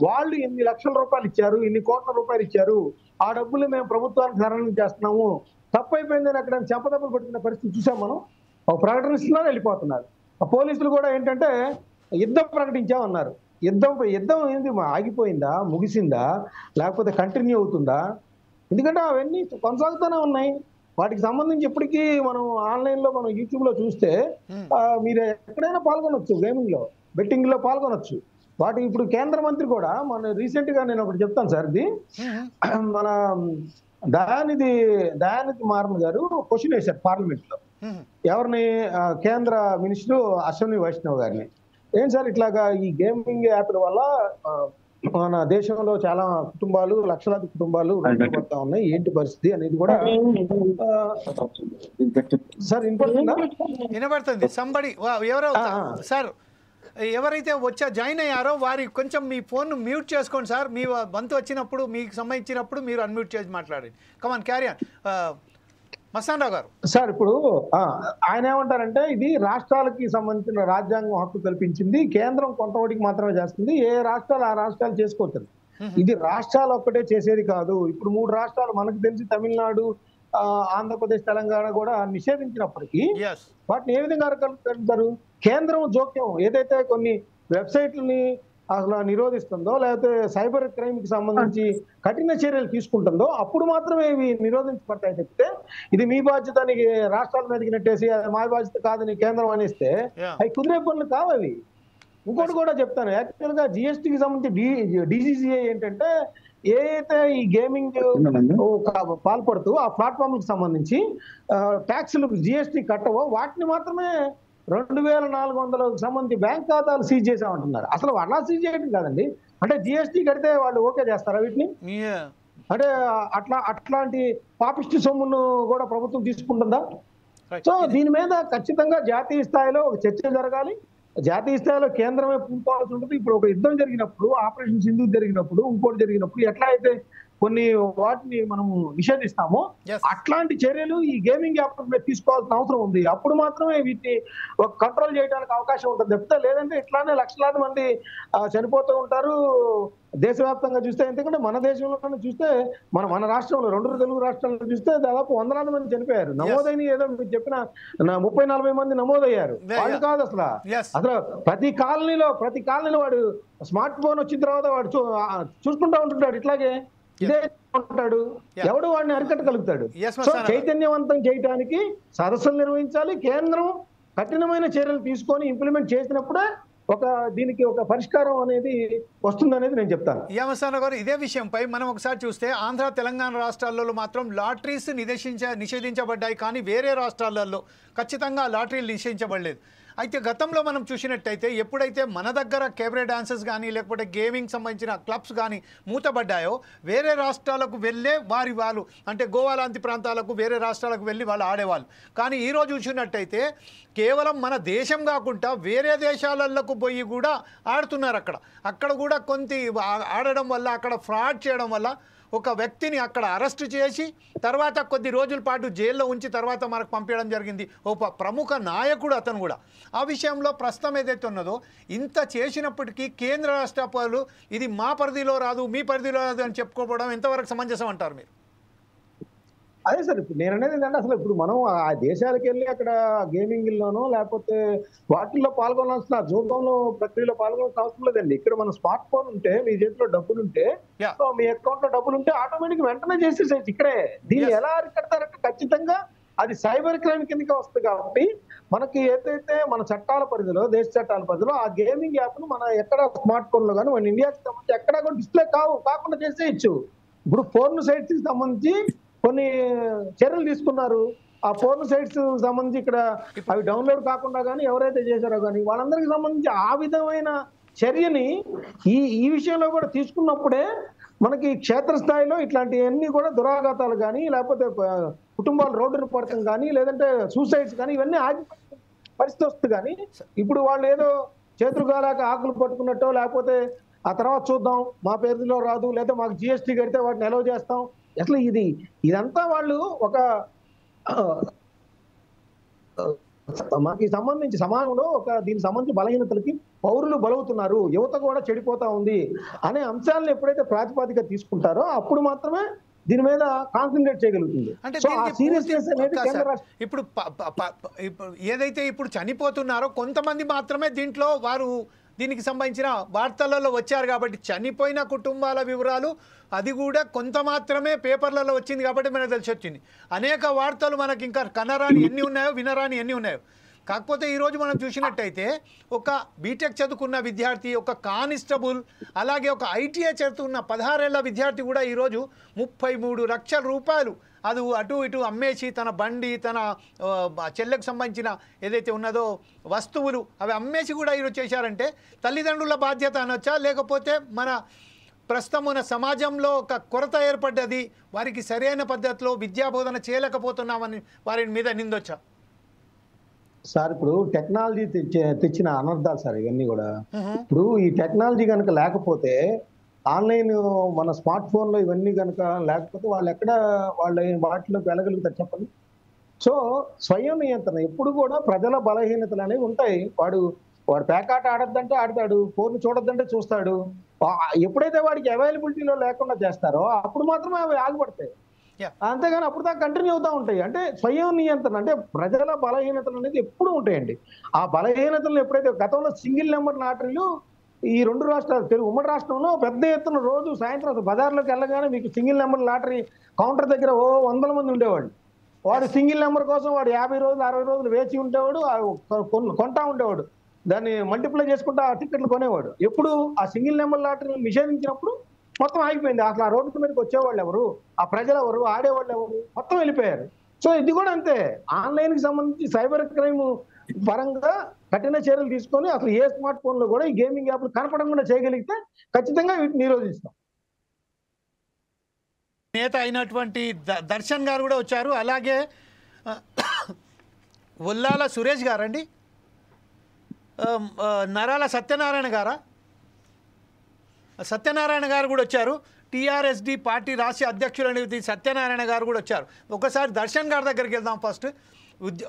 వాళ్ళు ఇన్ని లక్షల రూపాయలు ఇచ్చారు, ఇన్ని కోట్ల రూపాయలు ఇచ్చారు, ఆ డబ్బులు మేము ప్రభుత్వానికి సరళం చేస్తున్నాము, తప్పు అయిపోయిందని అక్కడ చెంపదెబ్బలు పెట్టుకునే పరిస్థితి చూసాం మనం. ఒక ప్రకటన ఇస్తున్నారు, వెళ్ళిపోతున్నారు. ఆ పోలీసులు కూడా ఏంటంటే యుద్ధం ప్రకటించామన్నారు. యుద్ధం ఏంది, ఆగిపోయిందా, ముగిసిందా, లేకపోతే కంటిన్యూ అవుతుందా? ఎందుకంటే అవన్నీ కొనసాగుతూనే ఉన్నాయి. వాటికి సంబంధించి ఇప్పటికీ మనం ఆన్లైన్ లో మనం యూట్యూబ్ లో చూస్తే మీరు ఎక్కడైనా పాల్గొనొచ్చు, గేమింగ్ లో బెట్టింగ్ లో పాల్గొనొచ్చు. వాటి ఇప్పుడు కేంద్ర మంత్రి కూడా మన రీసెంట్ గా నేను ఒకటి చెప్తాను సార్, ఇది మన దయానిధి మారన్ గారు క్వశ్చన్ వేశారు పార్లమెంట్ లో. ఎవరిని? కేంద్ర మినిస్టర్ అశ్విని వైష్ణవ్ గారిని. ఏం సార్ ఇట్లాగా ఈ గేమింగ్ యాప్ల వల్ల మన దేశంలో చాలా కుటుంబాలు, లక్షలాది కుటుంబాలు పడతా ఉన్నాయి, ఏంటి పరిస్థితి అనేది కూడా సార్ వినపడుతుంది. సంబడి ఎవరో సార్ ఎవరైతే జాయిన్ అయ్యారో వారి కొంచెం మీ ఫోన్ మ్యూట్ చేసుకోండి సార్. మీ వంతు వచ్చినప్పుడు మీకు సంబంధించినప్పుడు మీరు అన్మ్యూట్ చేసి మాట్లాడండి. కమాన్ క్యారీ ఆన్ మస్తాన్ రావు గారు. సార్ ఇప్పుడు ఆయన ఏమంటారంటే ఇది రాష్ట్రాలకి సంబంధించిన రాజ్యాంగం హక్కు కల్పించింది, కేంద్రం కొంతవరకు మాత్రమే చేస్తుంది, ఏ రాష్ట్రాలు ఆ రాష్ట్రాలు చేసుకోవచ్చు. ఇది రాష్ట్రాలు ఒక్కటే చేసేది కాదు. ఇప్పుడు 3 రాష్ట్రాలు మనకు తెలిసి తమిళనాడు, ఆంధ్రప్రదేశ్, తెలంగాణ కూడా నిషేధించినప్పటికీ వాటిని ఏ విధంగా అరికడతారు? కేంద్రం జోక్యం ఏదైతే కొన్ని వెబ్సైట్లని అసలు నిరోధిస్తుందో, లేకపోతే సైబర్ క్రైమ్ కి సంబంధించి కఠిన చర్యలు తీసుకుంటుందో అప్పుడు మాత్రమే ఇవి నిరోధించబడతాయి తప్పితే ఇది మీ బాధ్యత అని రాష్ట్రాల మీదకి నెట్టేసి మా బాధ్యత కాదని కేంద్రం అనేస్తే అవి కుదిరే పనులు కావాలి. ఇంకోటి కూడా చెప్తాను, యాక్చువల్ గా జిఎస్టీకి సంబంధించి డీజీసీఏ ఏంటంటే ఏ అయితే ఈ గేమింగ్ పాల్పడుతూ ఆ ప్లాట్ఫామ్లకు సంబంధించి ట్యాక్సులు జిఎస్టీ కట్టవో వాటిని మాత్రమే 2,400 సంబంధించి బ్యాంక్ ఖాతాలు సీజ్ చేసామంటున్నారు. అసలు అలా సీజ్ చేయడం కాదండి, అంటే జిఎస్టీ కడితే వాళ్ళు ఓకే చేస్తారా వీటిని? అంటే అట్లాంటి పాపిష్టి సొమ్మును కూడా ప్రభుత్వం తీసుకుంటుందా? సో దీని మీద ఖచ్చితంగా జాతీయ స్థాయిలో ఒక చర్చ జరగాలి. జాతీయ స్థాయిలో కేంద్రమే పూనుకోవాల్సి ఉంటుంది. ఇప్పుడు ఒక యుద్ధం జరిగినప్పుడు, ఆపరేషన్ సింధూర్ జరిగినప్పుడు, ఇంకోటి జరిగినప్పుడు ఎట్లా అయితే కొన్ని వాటిని మనం నిషేధిస్తామో అట్లాంటి చర్యలు ఈ గేమింగ్ యాప్ మీద తీసుకోవాల్సిన అవసరం ఉంది. అప్పుడు మాత్రమే వీటిని కంట్రోల్ చేయడానికి అవకాశం ఉంటుంది తప్పితే లేదంటే ఇట్లానే లక్షలాది మంది చనిపోతూ ఉంటారు దేశవ్యాప్తంగా చూస్తే. ఎందుకంటే మన దేశంలో చూస్తే మన రాష్ట్రంలో 2 తెలుగు రాష్ట్రాల్లో చూస్తే దాదాపు 100,000 మంది చనిపోయారు. నమోదైన ఏదో మీరు చెప్పిన 30-40 మంది నమోదయ్యారు. వాళ్ళు కాదు అసలు ప్రతి కాలనీలో వాడు స్మార్ట్ ఫోన్ వచ్చిన తర్వాత వాడు చూసుకుంటా ఉంటుంటాడు, ఇట్లాగే ఇదే ఉంటాడు. ఎవడు వాడిని అరికట్టగలుగుతాడు? సో చైతన్యవంతం చేయడానికి సదస్సులు నిర్వహించాలి. కేంద్రం కఠినమైన చర్యలు తీసుకొని ఇంప్లిమెంట్ చేసినప్పుడే దీనికి ఒక పరిష్కారం అనేది వస్తుందనేది నేను చెప్తాను. యామస్థాన గారు, ఇదే విషయంపై మనం ఒకసారి చూస్తే ఆంధ్ర, తెలంగాణ రాష్ట్రాలలో మాత్రం లాటరీస్ నిషేధించబడ్డాయి, కానీ వేరే రాష్ట్రాలలో ఖచ్చితంగా లాటరీలు నిషేధించబడలేదు. అయితే గతంలో మనం చూసినట్టయితే ఎప్పుడైతే మన దగ్గర కేబరే డాన్సెస్ కానీ లేకపోతే గేమింగ్ సంబంధించిన క్లబ్స్ కానీ మూతబడ్డాయో వేరే రాష్ట్రాలకు వెళ్ళే వాళ్ళు అంటే గోవా లాంటి ప్రాంతాలకు వేరే రాష్ట్రాలకు వెళ్ళి వాళ్ళు ఆడేవాళ్ళు. కానీ ఈరోజు చూసినట్టయితే కేవలం మన దేశం కాకుండా వేరే దేశాలకు పోయి కూడా ఆడుతున్నారు. అక్కడ కూడా కొంత ఆడడం వల్ల, అక్కడ ఫ్రాడ్ చేయడం వల్ల ఒక వ్యక్తిని అక్కడ అరెస్ట్ చేసి తర్వాత కొద్ది రోజుల పాటు జైల్లో ఉంచి తర్వాత మనకు పంపించడం జరిగింది. ప్రముఖ నాయకుడు అతను కూడా. ఆ విషయంలో ప్రస్తుతం ఏదైతే ఉన్నదో ఇంత చేసినప్పటికీ కేంద్ర రాష్ట్రాలు ఇది మా పరిధిలో రాదు, మీ పరిధిలో రాదు అని చెప్పుకోవడం ఎంతవరకు సమంజసం అంటారు మీరు? అదే సార్, ఇప్పుడు నేను అనేది ఏంటంటే అసలు ఇప్పుడు మనం ఆ దేశాలకు వెళ్ళి అక్కడ గేమింగ్లోనో లేకపోతే వాటిల్లో పాల్గొనాల్సిన జూదంలో ప్రక్రియలో పాల్గొనాల్సిన అవసరం లేదండి. ఇక్కడ మన స్మార్ట్ ఫోన్ ఉంటే, మీ చేతిలో డబ్బులు ఉంటే, మీ అకౌంట్ లో డబ్బులు ఉంటే ఆటోమేటిక్ వెంటనే చేసేసేది ఇక్కడే. దీన్ని ఎలా అరికడతారంటే ఖచ్చితంగా అది సైబర్ క్రైమ్ కిందకి వస్తుంది. కాబట్టి మనకి ఏదైతే మన చట్టాల పరిధిలో, దేశ చట్టాల పరిధిలో ఆ గేమింగ్ యాప్ ను మన ఎక్కడ స్మార్ట్ ఫోన్ లో కానీ మన ఇండియాకి సంబంధించి ఎక్కడా కూడా డిస్ప్లే కాకుండా చేసేయచ్చు. ఇప్పుడు పోర్న్ సైట్స్ కి సంబంధించి కొన్ని చర్యలు తీసుకున్నారు. ఆ పోర్న్ సైట్స్ సంబంధించి ఇక్కడ అవి డౌన్లోడ్ కాకుండా కానీ ఎవరైతే చేశారో కానీ వాళ్ళందరికీ సంబంధించి ఆ విధమైన చర్యని ఈ విషయంలో కూడా తీసుకున్నప్పుడే మనకి క్షేత్రస్థాయిలో ఇట్లాంటివన్నీ కూడా దురాఘాతాలు కానీ లేకపోతే కుటుంబాలు రోడ్డును పడటం కానీ లేదంటే సూసైడ్స్ కానీ ఇవన్నీ ఆగిపోయే పరిస్థితి వస్తుంది. కానీ ఇప్పుడు వాళ్ళు ఏదో చేతులు కాలాక ఆకులు పట్టుకున్నట్టో లేకపోతే ఆ తర్వాత చూద్దాం మా పేరులో రాదు లేదా మాకు జిఎస్టీ కడితే వాటిని ఎలవ్ చేస్తాం, అసలు ఇదంతా వాళ్ళు ఒక మాకు సంబంధించి సమాజంలో దీనికి సంబంధించి బలహీనతలకి పౌరులు బలవుతున్నారు, యువత కూడా చెడిపోతా ఉంది అనే అంశాలను ఎప్పుడైతే ప్రాతిపదిక తీసుకుంటారో అప్పుడు మాత్రమే దీని మీద కాన్సన్ట్రేట్ చేయగలుగుతుంది. అంటే ఇప్పుడు ఏదైతే ఇప్పుడు చనిపోతున్నారో కొంతమంది మాత్రమే దీంట్లో వారు దీనికి సంబంధించిన వార్తలలో వచ్చారు కాబట్టి చనిపోయిన కుటుంబాల వివరాలు అది కూడా కొంత మాత్రమే పేపర్లలో వచ్చింది కాబట్టి మనకు తెలిసి వచ్చింది. అనేక వార్తలు మనకి ఇంకా కనరాని ఎన్ని ఉన్నాయో వినరాని ఎన్ని ఉన్నాయో. కాకపోతే ఈరోజు మనం చూసినట్టయితే ఒక బీటెక్ చదువుకున్న విద్యార్థి, ఒక కానిస్టబుల్, అలాగే ఒక ఐటీఐ చదువుతున్న 16 ఏళ్ల విద్యార్థి కూడా ఈరోజు 33 లక్షల రూపాయలు అది అటు ఇటు అమ్మేసి తన బండి, తన చెల్లెకు సంబంధించిన ఏదైతే ఉన్నదో వస్తువులు అవి అమ్మేసి కూడా ఈరోజు చేశారంటే తల్లిదండ్రుల బాధ్యత అనొచ్చా, లేకపోతే మన ప్రస్తుతం ఉన్న సమాజంలో ఒక కొరత ఏర్పడ్డది, వారికి సరైన పద్ధతిలో విద్యాబోధన చేయలేకపోతున్నామని వారి మీద నిందొచ్చా? సార్ ఇప్పుడు టెక్నాలజీ తెచ్చిన అనర్థాలు సార్ ఇవన్నీ కూడా. ఇప్పుడు ఈ టెక్నాలజీ కనుక లేకపోతే, ఆన్లైన్ మన స్మార్ట్ ఫోన్ లో ఇవన్నీ కనుక లేకపోతే వాళ్ళు ఎక్కడ వాటిలోకి వెళ్ళగలుగుతారు చెప్పండి. సో స్వయం నియంత్రణ ఎప్పుడు కూడా ప్రజల బలహీనతలు అనేవి ఉంటాయి. వాడు పేకాట ఆడద్దంటే ఆడతాడు, ఫోన్ చూడొద్దంటే చూస్తాడు. ఎప్పుడైతే వాడికి అవైలబిలిటీలో లేకుండా చేస్తారో అప్పుడు మాత్రమే అవి ఆగిపడతాయి. అంతేగాని అప్పుడు దాకా కంటిన్యూ అవుతూ ఉంటాయి. అంటే స్వయం నియంత్రణ అంటే ప్రజల బలహీనతలు అనేది ఎప్పుడు ఉంటాయండి. ఆ బలహీనతలు ఎప్పుడైతే గతంలో సింగిల్ నెంబర్ లాటరీలు ఈ 2 రాష్ట్రాలు, తెలుగు ఉమ్మడి రాష్ట్రంలో పెద్ద ఎత్తున రోజు సాయంత్రం బజార్లోకి వెళ్ళగానే మీకు సింగిల్ నెంబర్ లాటరీ కౌంటర్ దగ్గర 100 మంది ఉండేవాళ్ళు. వాడు సింగిల్ నెంబర్ కోసం వాడు 50 రోజులు 60 రోజులు వేచి ఉండేవాడు, కొంటా ఉండేవాడు, దాన్ని మల్టిప్లై చేసుకుంటూ ఆ టికెట్లు కొనేవాడు. ఎప్పుడు ఆ సింగిల్ నెంబర్ లాటరీని నిషేధించినప్పుడు మొత్తం ఆగిపోయింది. అసలు ఆ రోడ్డు మీదకి వచ్చేవాళ్ళు ఎవరు, ఆ ప్రజలు ఎవరు, ఆడేవాళ్ళు ఎవరు, మొత్తం వెళ్ళిపోయారు. సో ఇది కూడా అంతే. ఆన్లైన్ కి సంబంధించి సైబర్ క్రైమ్ పరంగా కఠిన చర్యలు తీసుకొని అసలు ఏ స్మార్ట్ ఫోన్ లో కూడా ఈ గేమింగ్ యాప్లు కనపడకుండా చేయగలిగితే ఖచ్చితంగా వీటిని నిరోధిస్తాం. నేత అయినటువంటి దర్శన్ గారు కూడా వచ్చారు, అలాగే ఉల్లాల సురేష్ గారండి, నరాల సత్యనారాయణ గారు కూడా వచ్చారు. టీఆర్ఎస్డి పార్టీ రాష్ట్రీయ అధ్యక్షులు అనేది సత్యనారాయణ గారు కూడా వచ్చారు. ఒకసారి దర్శన్ గారి దగ్గరికి వెళ్దాం. ఫస్ట్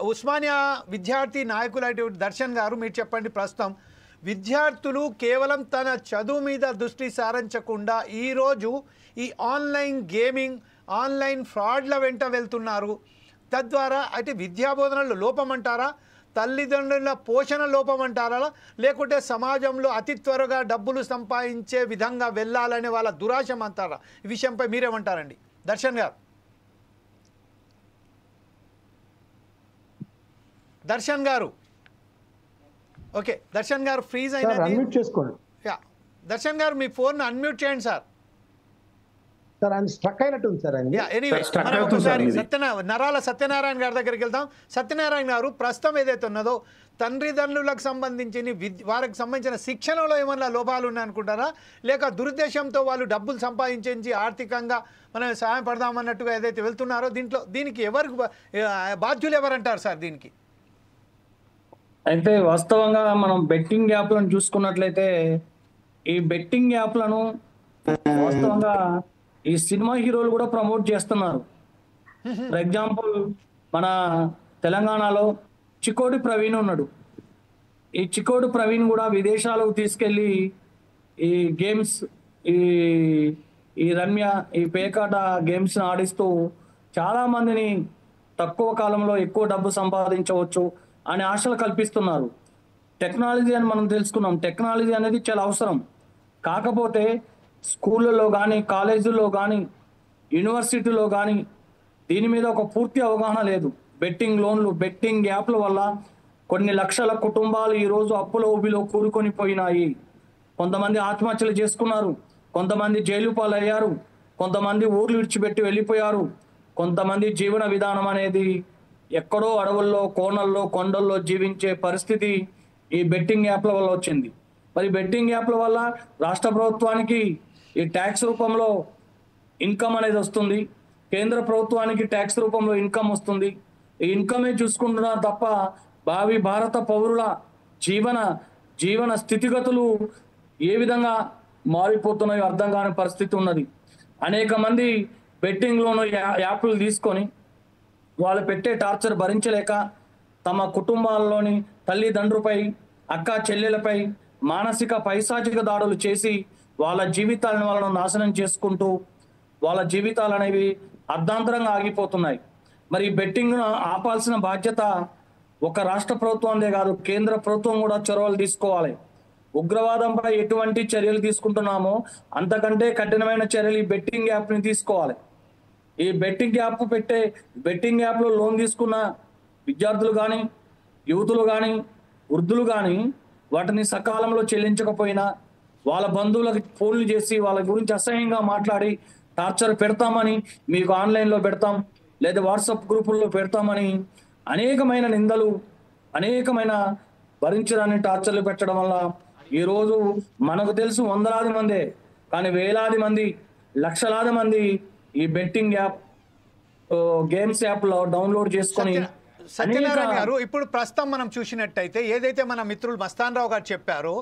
ఉస్మానియా విద్యార్థి నాయకులైనటువంటి దర్శన్ గారు, మీరు చెప్పండి, ప్రస్తుతం విద్యార్థులు కేవలం తన చదువు మీద దృష్టి సారించకుండా ఈరోజు ఈ ఆన్లైన్ గేమింగ్, ఆన్లైన్ ఫ్రాడ్ల వెంట వెళ్తున్నారు. తద్వారా అయితే విద్యాబోధనలో లోపమంటారా, తల్లిదండ్రుల పోషణ లోపం అంటారా, లేకుంటే సమాజంలో అతి త్వరగా డబ్బులు సంపాదించే విధంగా వెళ్ళాలనే వాళ్ళ దురాశం అంటారా? ఈ విషయంపై మీరేమంటారండి దర్శన్ గారు? దర్శన్ గారు ఓకే, దర్శన్ గారు ఫ్రీజ్ అయినది, దర్శన్ గారు మీ ఫోన్ అన్మ్యూట్ చేయండి సార్. సార్ ఆయన స్ట్రక్ అయినట్టు ఉంది సార్. మనం ఒకసారి నరాల సత్యనారాయణ గారి దగ్గరికి వెళ్దాం. సత్యనారాయణ గారు, ప్రస్తుతం ఏదైతే ఉన్నదో తండ్రిదండ్రులకు సంబంధించిన వారికి సంబంధించిన శిక్షణలో ఏమన్నా లోపాలు ఉన్నాయనుకుంటారా, లేక దురుద్దేశంతో వాళ్ళు డబ్బులు సంపాదించి ఆర్థికంగా మనం సహాయం పడదామన్నట్టుగా ఏదైతే వెళ్తున్నారో దీనికి ఎవరికి బాధ్యులు ఎవరంటారు సార్ దీనికి? అయితే వాస్తవంగా మనం బెట్టింగ్ యాప్లను చూసుకున్నట్లయితే ఈ బెట్టింగ్ యాప్లను వాస్తవంగా ఈ సినిమా హీరోలు కూడా ప్రమోట్ చేస్తున్నారు. ఫర్ ఎగ్జాంపుల్ మన తెలంగాణలో చికోడి ప్రవీణ్ ఉన్నాడు. ఈ చికోడి ప్రవీణ్ కూడా విదేశాలకు తీసుకెళ్ళి ఈ గేమ్స్, ఈ ఈ రమ్య, ఈ పేకాట గేమ్స్ ఆడిస్తూ చాలా మందిని తక్కువ కాలంలో ఎక్కువ డబ్బు సంపాదించవచ్చు అనే ఆశలు కల్పిస్తున్నారు. టెక్నాలజీ అని మనం తెలుసుకున్నాం. టెక్నాలజీ అనేది చాలా అవసరం. కాకపోతే స్కూళ్ళలో కానీ, కాలేజీల్లో కానీ, యూనివర్సిటీలో కానీ దీని మీద ఒక పూర్తి అవగాహన లేదు. బెట్టింగ్ లోన్లు, బెట్టింగ్ యాప్ల వల్ల కొన్ని లక్షల కుటుంబాలు ఈరోజు అప్పుల ఊబిలో కూరుకొని పోయినాయి. కొంతమంది ఆత్మహత్యలు చేసుకున్నారు, కొంతమంది జైలు పాలయ్యారు, కొంతమంది ఊర్లు విడిచిపెట్టి వెళ్ళిపోయారు, కొంతమంది జీవన విధానం అనేది ఎక్కడో అడవుల్లో, కోనల్లో, కొండల్లో జీవించే పరిస్థితి ఈ బెట్టింగ్ యాప్ల వల్ల వచ్చింది. మరి బెట్టింగ్ యాప్ల వల్ల రాష్ట్ర ప్రభుత్వానికి ఈ ట్యాక్స్ రూపంలో ఇన్కమ్ అనేది వస్తుంది, కేంద్ర ప్రభుత్వానికి ట్యాక్స్ రూపంలో ఇన్కమ్ వస్తుంది. ఈ ఇన్కమే చూసుకుంటున్నారు తప్ప భావి భారత పౌరుల జీవన స్థితిగతులు ఏ విధంగా మారిపోతున్నాయో అర్థం కాని పరిస్థితి ఉన్నది. అనేక మంది బెట్టింగ్లోనూ యాప్లు తీసుకొని వాళ్ళు పెట్టే టార్చర్ భరించలేక తమ కుటుంబాల్లోని తల్లిదండ్రులపై, అక్క చెల్లెలపై మానసిక పైశాచిక దాడులు చేసి వాళ్ళ జీవితాలను వాళ్ళను నాశనం చేసుకుంటూ వాళ్ళ జీవితాలు అనేవి అర్ధాంతరంగా ఆగిపోతున్నాయి. మరి బెట్టింగ్ను ఆపాల్సిన బాధ్యత ఒక రాష్ట్ర ప్రభుత్వందే కాదు, కేంద్ర ప్రభుత్వం కూడా చొరవలు తీసుకోవాలి. ఉగ్రవాదంపై ఎటువంటి చర్యలు తీసుకుంటున్నామో అంతకంటే కఠినమైన చర్యలు ఈ బెట్టింగ్ యాప్ని తీసుకోవాలి. ఈ బెట్టింగ్ యాప్లో లోన్ తీసుకున్న విద్యార్థులు కానీ, యువతులు కానీ, వృద్ధులు కానీ వాటిని సకాలంలో చెల్లించకపోయినా వాళ్ళ బంధువులకు ఫోన్లు చేసి వాళ్ళ గురించి అసహ్యంగా మాట్లాడి టార్చర్ పెడతామని, మీకు ఆన్లైన్లో పెడతాం లేదా వాట్సాప్ గ్రూపుల్లో పెడతామని అనేకమైన నిందలు, అనేకమైన భరించడాన్ని టార్చర్లు పెట్టడం వల్ల ఈరోజు మనకు తెలుసు వందలాది మందే, కానీ వేలాది మంది, లక్షలాది మంది ఈ బెట్టింగ్ యాప్, గేమ్స్ యాప్లో డౌన్లోడ్ చేసుకొని. సత్యనారాయణ గారు, ఇప్పుడు ప్రస్తుతం మనం చూసినట్టయితే ఏదైతే మన మిత్రులు మస్తాన్ రావు గారు చెప్పారో,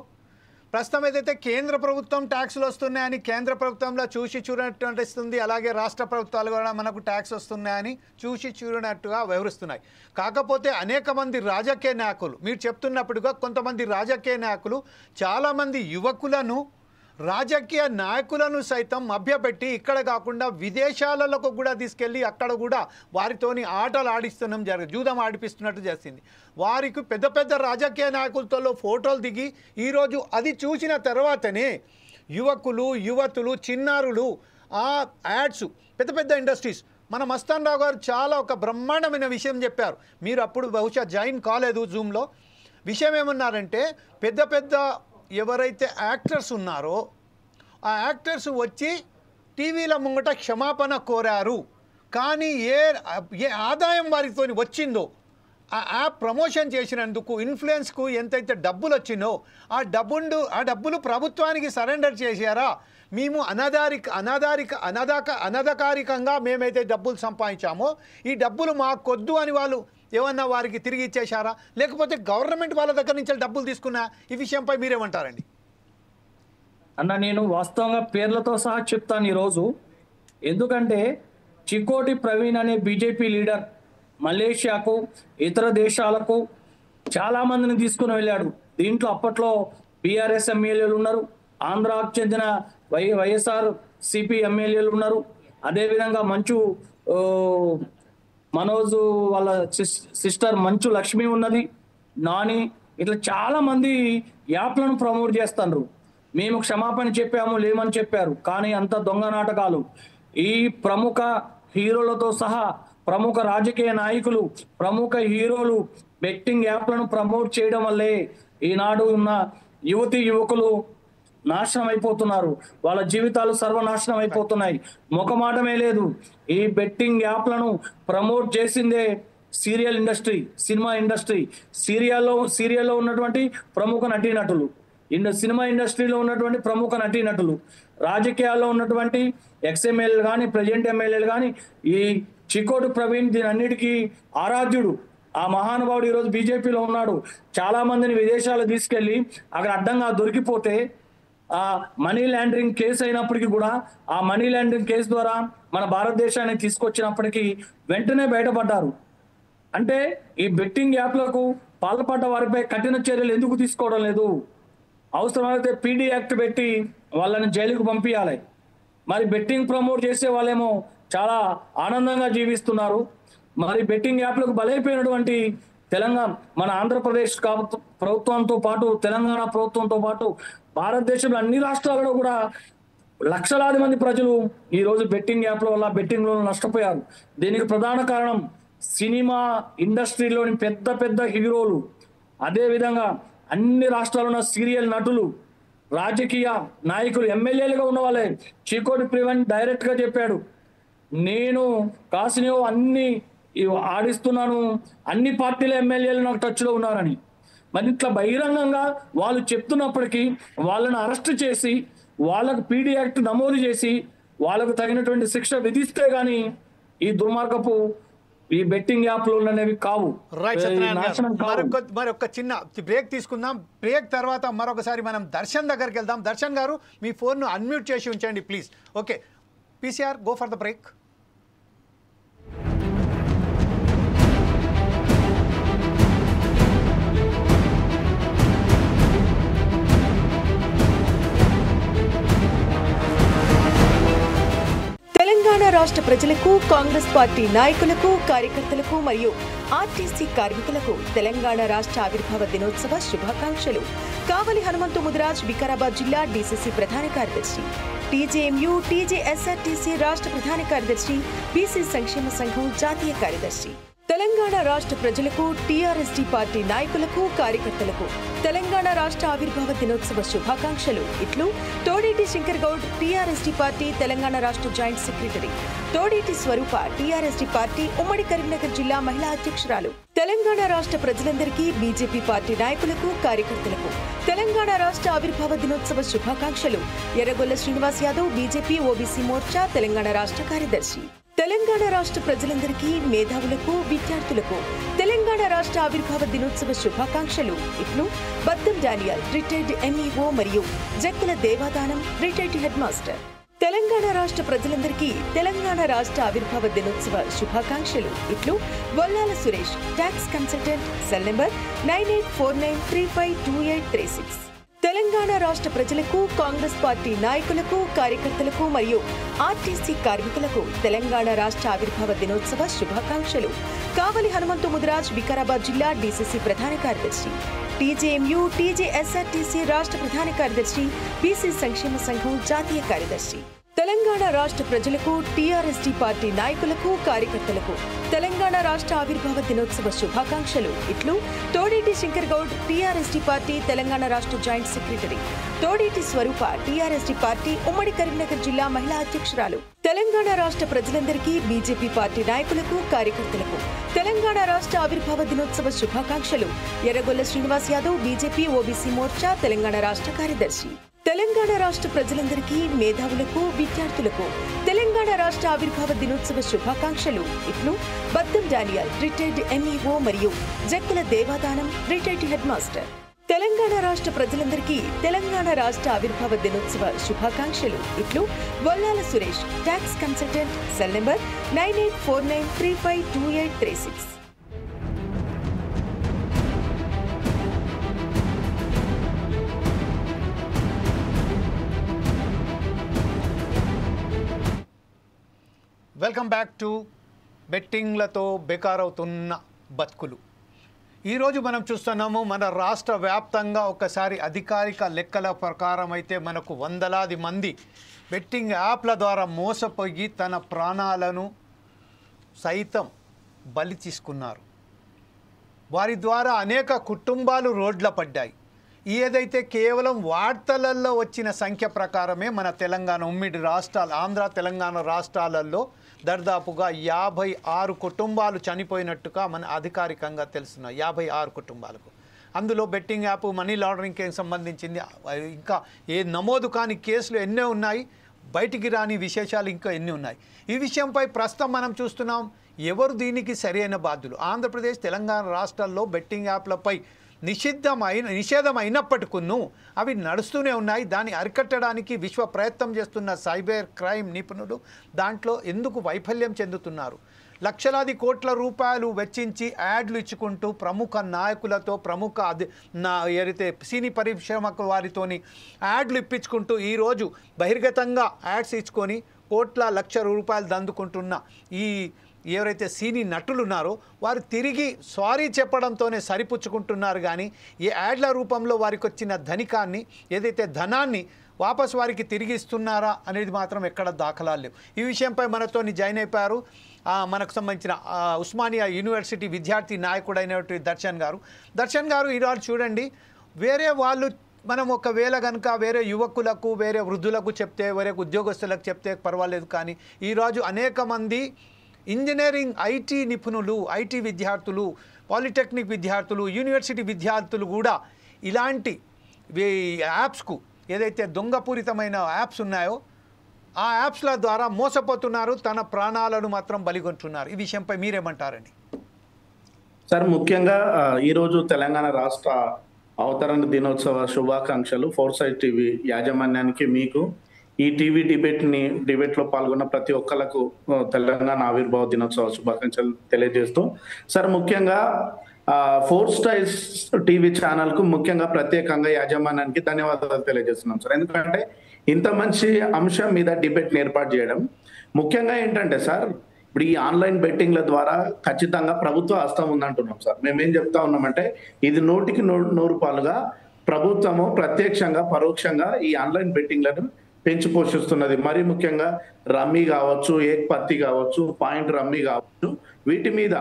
ప్రస్తుతం ఏదైతే కేంద్ర ప్రభుత్వం ట్యాక్స్లు వస్తున్నాయని కేంద్ర ప్రభుత్వంలో చూసి చూడనట్టు అనిపిస్తుంది, అలాగే రాష్ట్ర ప్రభుత్వాలు కూడా మనకు ట్యాక్స్ వస్తున్నాయని చూసి చూడనట్టుగా వ్యవహరిస్తున్నాయి. కాకపోతే అనేక మంది రాజకీయ నాయకులు, మీరు చెప్తున్నప్పుడుగా కొంతమంది రాజకీయ నాయకులు చాలామంది యువకులను, రాజకీయ నాయకులను సైతం మభ్యపెట్టి ఇక్కడ కాకుండా విదేశాలకు కూడా తీసుకెళ్ళి అక్కడ కూడా వారితోని ఆటలు ఆడిస్తున్నాం జూదం ఆడిపిస్తున్నట్టు చేసింది. వారికి పెద్ద పెద్ద రాజకీయ నాయకులతో ఫోటోలు దిగి ఈరోజు అది చూసిన తర్వాతనే యువకులు, యువతులు, చిన్నారులు ఆ యాడ్స్, పెద్ద పెద్ద ఇండస్ట్రీస్, మన మస్తాన్ రావు గారు చాలా ఒక బ్రహ్మాండమైన విషయం చెప్పారు. మీరు అప్పుడు బహుశా జాయిన్ కాలేదు జూమ్లో. విషయం ఏమన్నారంటే, పెద్ద పెద్ద ఎవరైతే యాక్టర్స్ ఉన్నారో ఆ యాక్టర్స్ వచ్చి టీవీల ముంగట క్షమాపణ కోరారు, కానీ ఏ ఆదాయం వారితో వచ్చిందో ఆ యాప్ ప్రమోషన్ చేసినందుకు ఇన్ఫ్లుయెన్స్కు ఎంతైతే డబ్బులు వచ్చిందో ఆ డబ్బులు ప్రభుత్వానికి సరెండర్ చేశారా? మేము అనధికారికంగా మేమైతే డబ్బులు సంపాదించామో ఈ డబ్బులు మాకొద్దు అని వాళ్ళు ఏమన్నా వారికి తిరిగి ఇచ్చేశారా, లేకపోతే గవర్నమెంట్ వాళ్ళ దగ్గర నుంచి డబ్బులు తీసుకున్నా? ఈ విషయంపై మీరేమంటారండి? అన్న, నేను వాస్తవంగా పేర్లతో సహా చెప్తాను ఈరోజు. ఎందుకంటే చికోటి ప్రవీణ్ అనే బీజేపీ లీడర్ మలేషియాకు, ఇతర దేశాలకు చాలామందిని తీసుకుని వెళ్ళాడు. దీంట్లో అప్పట్లో బీఆర్ఎస్ ఎమ్మెల్యేలు ఉన్నారు, ఆంధ్రాకు చెందిన వైఎస్ఆర్ సిపి ఎమ్మెల్యేలు ఉన్నారు, అదేవిధంగా మంచు మనోజ్ వాళ్ళ సిస్టర్ మంచు లక్ష్మి ఉన్నది, నాని, ఇట్లా చాలామంది యాప్లను ప్రమోట్ చేస్తున్నారు. మేము క్షమాపణ చెప్పాము, లేమని చెప్పారు, కానీ అంత దొంగ నాటకాలు. ఈ ప్రముఖ హీరోలతో సహా ప్రముఖ రాజకీయ నాయకులు, ప్రముఖ హీరోలు బెట్టింగ్ యాప్లను ప్రమోట్ చేయడం వల్లే ఈనాడు ఉన్న యువకులు నాశనం అయిపోతున్నారు. వాళ్ళ జీవితాలు సర్వనాశనం అయిపోతున్నాయి. ముఖమాటమే లేదు. ఈ బెట్టింగ్ యాప్లను ప్రమోట్ చేసిందే సీరియల్ ఇండస్ట్రీ, సినిమా ఇండస్ట్రీ. సీరియల్లో ఉన్నటువంటి ప్రముఖ నటీనటులు, సినిమా ఇండస్ట్రీలో ఉన్నటువంటి ప్రముఖ నటీనటులు, రాజకీయాల్లో ఉన్నటువంటి ఎక్స్ఎమ్మెల్యేలు కానీ, ప్రెసిడెంట్ ఎమ్మెల్యేలు కానీ, ఈ చికోటి ప్రవీణ్ దీని అన్నిటికీ ఆరాధ్యుడు. ఆ మహానుభావుడు ఈరోజు బీజేపీలో ఉన్నాడు. చాలా మందిని విదేశాలు తీసుకెళ్లి అక్కడ అడ్డంగా దొరికిపోతే ఆ మనీ లాండరింగ్ కేసు అయినప్పటికీ కూడా ఆ మనీ లాండరింగ్ కేసు ద్వారా మన భారతదేశానికి తీసుకొచ్చినప్పటికీ వెంటనే బయటపడ్డారు. అంటే ఈ బెట్టింగ్ యాప్లకు పాల్పడ్డ వారిపై కఠిన చర్యలు ఎందుకు తీసుకోవడం లేదు? అవసరమైతే పీడీ యాక్ట్ పెట్టి వాళ్ళని జైలుకు పంపించాలి. మరి బెట్టింగ్ ప్రమోట్ చేసే వాళ్ళేమో చాలా ఆనందంగా జీవిస్తున్నారు. మరి బెట్టింగ్ యాప్లకు బలైపోయినటువంటి తెలంగాణ మన ఆంధ్రప్రదేశ్ ప్రభుత్వంతో పాటు తెలంగాణ ప్రభుత్వంతో పాటు భారతదేశంలో అన్ని రాష్ట్రాలలో కూడా లక్షలాది మంది ప్రజలు ఈ రోజు బెట్టింగ్ యాప్ల వల్ల బెట్టింగ్ లో నష్టపోయారు. దీనికి ప్రధాన కారణం సినిమా ఇండస్ట్రీలోని పెద్ద పెద్ద హీరోలు, అదే విధంగా అన్ని రాష్ట్రాల్లో ఉన్న సీరియల్ నటులు, రాజకీయ నాయకులు, ఎమ్మెల్యేలుగా ఉన్న వాళ్ళే. చీకోటి ప్రివెన్ డైరెక్ట్ గా చెప్పాడు, నేను కాసినో అన్ని ఆడిస్తున్నాను, అన్ని పార్టీల ఎమ్మెల్యేలు నాకు టచ్ లో ఉన్నారని. మరి ఇట్లా బహిరంగంగా వాళ్ళు చెప్తున్నప్పటికీ వాళ్ళని అరెస్ట్ చేసి వాళ్ళకు పీడీ యాక్ట్ నమోదు చేసి వాళ్ళకు తగినటువంటి శిక్ష విధిస్తే గానీ ఈ దుర్మార్గపు ఈ బెట్టింగ్ యాప్లు అనేవి కావు. మరొక చిన్న బ్రేక్ తీసుకుందాం. బ్రేక్ తర్వాత మరొకసారి మనం దర్శన్ దగ్గరికి వెళ్దాం. దర్శన్ గారు మీ ఫోన్ను అన్మ్యూట్ చేసి ఉంచండి please. Okay PCR, go for the break. Telangana రాష్ట్ర ప్రజలకు, కాంగ్రెస్ పార్టీ నాయకులకు, కార్యకర్తలకు మరియు ఆర్టీసీ కార్మికులకు తెలంగాణ రాష్ట్ర ఆవిర్భావ దినోత్సవ శుభాకాంక్షలు. కావలి హనుమంతు ముదిరాజ్, వికారాబాద్ జిల్లా డీసీసీ ప్రధాన కార్యదర్శి, టీజేఎంయూ, టీజేఎస్ఆర్టీసీ రాష్ట్ర ప్రధాన కార్యదర్శి, బీసీ సంక్షేమ సంఘం జాతీయ కార్యదర్శి. తెలంగాణ రాష్ట్ర ప్రజలకు, టీఆర్ఎస్డీ పార్టీ నాయకులకు, కార్యకర్తలకు తెలంగాణ రాష్ట్ర ఆవిర్భావ దినోత్సవ శుభాకాంక్షలు. ఇట్లు తోడేటి శంకర్ గౌడ్, టీఆర్ఎస్డీ పార్టీ తెలంగాణ రాష్ట్ర జాయింట్ సెక్రటరీ, తోడేటి స్వరూప, టీఆర్ఎస్డీ పార్టీ ఉమ్మడి కరీంనగర్ జిల్లా మహిళా అధ్యక్షురాలు. తెలంగాణ రాష్ట్ర ప్రజలందరికీ, బీజేపీ పార్టీ నాయకులకు, కార్యకర్తలకు తెలంగాణ రాష్ట్ర ఆవిర్భావ దినోత్సవ శుభాకాంక్షలు. ఎర్రగొల్ల శ్రీనివాస్ యాదవ్, బీజేపీ ఓబీసీ మోర్చా తెలంగాణ రాష్ట్ర కార్యదర్శి. తెలంగాణ రాష్ట్ర ప్రజలందరికీ, మేధావులకు, విద్యార్థులకు తెలంగాణ రాష్ట్ర ఆవిర్భావ దినోత్సవ శుభాకాంక్షలు. ఇట్లు బద్దం డానియల్, రిటైర్డ్ ఎంఈఓ మరియు Jakkala Devadanam, retired headmaster. Telangana రాష్ట్ర ప్రజలందరికీ తెలంగాణ రాష్ట్ర ఆవిర్భావ దినోత్సవ శుభాకాంక్షలు. ఇట్లు Bollala Suresh, tax consultant, cell number 9849352836. Telangana రాష్ట్ర ప్రజలకు, కాంగ్రెస్ పార్టీ నాయకులకు, కార్యకర్తలకు మరియు ఆర్టీసీ కార్మికులకు తెలంగాణ రాష్ట్ర ఆవిర్భావ దినోత్సవ శుభాకాంక్షలు. కావలి హనుమంతు ముదిరాజ్, వికారాబాద్ జిల్లా డీసీసీ ప్రధాన కార్యదర్శి, టీజేఎంయూ, టీజేఎస్ఆర్టీసీ రాష్ట్ర ప్రధాన కార్యదర్శి, బీసీ సంక్షేమ సంఘం జాతీయ కార్యదర్శి. తెలంగాణ రాష్ట్ర ప్రజలకు, టీఆర్ఎస్డీ పార్టీ నాయకులకు, కార్యకర్తలకు తెలంగాణ రాష్ట్ర ఆవిర్భావ దినోత్సవ శుభాకాంక్షలు. ఇట్లు తోడేటి శంకర్ గౌడ్, టీఆర్ఎస్డీ పార్టీ తెలంగాణ రాష్ట్ర జాయింట్ సెక్రటరీ, తోడేటి స్వరూప, టీఆర్ఎస్డీ పార్టీ ఉమ్మడి కరీంనగర్ జిల్లా మహిళా అధ్యక్షురాలు. తెలంగాణ రాష్ట్ర ప్రజలందరికీ, బీజేపీ పార్టీ నాయకులకు, కార్యకర్తలకు తెలంగాణ రాష్ట్ర ఆవిర్భావ దినోత్సవ శుభాకాంక్షలు. ఎర్రగొల్ల శ్రీనివాస్ యాదవ్, బీజేపీ ఓబీసీ మోర్చా తెలంగాణ రాష్ట్ర కార్యదర్శి. తెలంగాణ రాష్ట్ర ప్రజలందరికీ, మేధావులకు, విద్యార్థులకు తెలంగాణ రాష్ట్ర ఆవిర్భావ దినోత్సవ శుభాకాంక్షలు. ఇట్లు బద్దం డానియల్, రిటైర్డ్ ఎంఈఓ మరియు Jakkala Devadanam, retired headmaster. Telangana రాష్ట్ర ప్రజలందరికీ తెలంగాణ రాష్ట్ర ఆవిర్భావ దినోత్సవ శుభాకాంక్షలు. ఇట్లు Bollala Suresh, tax consultant, cell number 9849352836. Welcome back to బెట్టింగ్లతో బేకారవుతున్న బతుకులు. ఈరోజు మనం చూస్తున్నాము మన రాష్ట్ర వ్యాప్తంగా ఒకసారి అధికారిక లెక్కల ప్రకారం అయితే మనకు వందలాది మంది బెట్టింగ్ యాప్ల ద్వారా మోసపోయి తన ప్రాణాలను సైతం బలి తీసుకున్నారు. వారి ద్వారా అనేక కుటుంబాలు రోడ్ల పడ్డాయి. ఏదైతే కేవలం వార్తలలో వచ్చిన సంఖ్య ప్రకారమే మన తెలంగాణ ఉమ్మడి రాష్ట్రాలు, ఆంధ్ర తెలంగాణ రాష్ట్రాలలో దాదాపుగా 56 కుటుంబాలు చనిపోయినట్టుగా మన అధికారికంగా తెలుస్తున్నాయి. 56 కుటుంబాలకు. అందులో బెట్టింగ్ యాప్, మనీ లాండరింగ్కి సంబంధించింది ఇంకా నమోదు కాని కేసులు ఎన్నో ఉన్నాయి. బయటికి రాని విశేషాలు ఇంకా ఎన్ని ఉన్నాయి. ఈ విషయంపై ప్రస్తుతం మనం చూస్తున్నాం ఎవరు దీనికి సరైన బాధ్యులు. ఆంధ్రప్రదేశ్, తెలంగాణ రాష్ట్రాల్లో బెట్టింగ్ యాప్లపై నిషేధం అయినప్పటికీ అవి నడుస్తూనే ఉన్నాయి. దాన్ని అరికట్టడానికి విశ్వ ప్రయత్నం చేస్తున్న సైబర్ క్రైమ్ నిపుణులు దాంట్లో ఎందుకు వైఫల్యం చెందుతున్నారు? లక్షలాది కోట్ల రూపాయలు వెచ్చించి యాడ్లు ఇచ్చుకుంటూ ప్రముఖ నాయకులతో ఏదైతే సినీ పరిశ్రమకు వారితోని యాడ్లు ఇప్పించుకుంటూ ఈరోజు బహిర్గతంగా యాడ్స్ ఇచ్చుకొని లక్షల రూపాయలు దందుకుంటున్న ఈ ఎవరైతే సినీ నటులు ఉన్నారో వారు తిరిగి సారీ చెప్పడంతోనే సరిపుచ్చుకుంటున్నారు. కానీ ఈ యాడ్ల రూపంలో వారికి వచ్చిన ధనికాన్ని ఏదైతే ధనాన్ని వాపస్ వారికి తిరిగి ఇస్తున్నారా అనేది మాత్రం ఎక్కడ దాఖలాలు లేవు. ఈ విషయంపై మనతో జాయిన్ అయిపోయారు మనకు సంబంధించిన ఉస్మానియా యూనివర్సిటీ విద్యార్థి నాయకుడైనటువంటి దర్శన్ గారు ఈరోజు చూడండి, వేరే వాళ్ళు మనం ఒకవేళ కనుక వేరే యువకులకు వేరే వృద్ధులకు చెప్తే వేరే ఉద్యోగస్తులకు చెప్తే పర్వాలేదు, కానీ ఈరోజు అనేక మంది ఇంజనీరింగ్ ఐటీ నిపుణులు ఐటీ విద్యార్థులు పాలిటెక్నిక్ విద్యార్థులు యూనివర్సిటీ విద్యార్థులు కూడా ఇలాంటి యాప్స్కు ఏదైతే దొంగపూరితమైన యాప్స్ ఉన్నాయో ఆ యాప్స్ల ద్వారా మోసపోతున్నారు, తన ప్రాణాలను మాత్రం బలిగొంటున్నారు. ఈ విషయంపై మీరేమంటారండి? సార్, ముఖ్యంగా ఈరోజు తెలంగాణ రాష్ట్ర అవతరణ దినోత్సవ శుభాకాంక్షలు. ఫోర్సైట్ టీవీ యాజమాన్యానికి, మీకు ఈ టీవీ డిబేట్లో పాల్గొన్న ప్రతి ఒక్కరికి తెలంగాణ ఆవిర్భావ దినోత్సవ శుభాకాంక్షలు తెలియజేస్తూ, సార్ ముఖ్యంగా ఫోర్ స్టైల్స్ టీవీ ఛానల్కు ముఖ్యంగా ప్రత్యేకంగా యాజమాన్యానికి ధన్యవాదాలు తెలియజేస్తున్నాం సార్. ఎందుకంటే ఇంత మంచి అంశం మీద డిబేట్ని ఏర్పాటు చేయడం ముఖ్యంగా ఏంటంటే సార్, ఇప్పుడు ఈ ఆన్లైన్ బెట్టింగ్ల ద్వారా ఖచ్చితంగా ప్రభుత్వ హస్తం ఉందంటున్నాం సార్. మేమేం చెప్తా ఉన్నామంటే ఇది 100కి 100 ప్రభుత్వము ప్రత్యక్షంగా పరోక్షంగా ఈ ఆన్లైన్ బెట్టింగ్లను పెంచి పోషిస్తున్నది. మరి ముఖ్యంగా రమ్మీ కావచ్చు, ఏక్ పత్తి కావచ్చు, పాయింట్ రమ్మీ కావచ్చు, వీటి మీద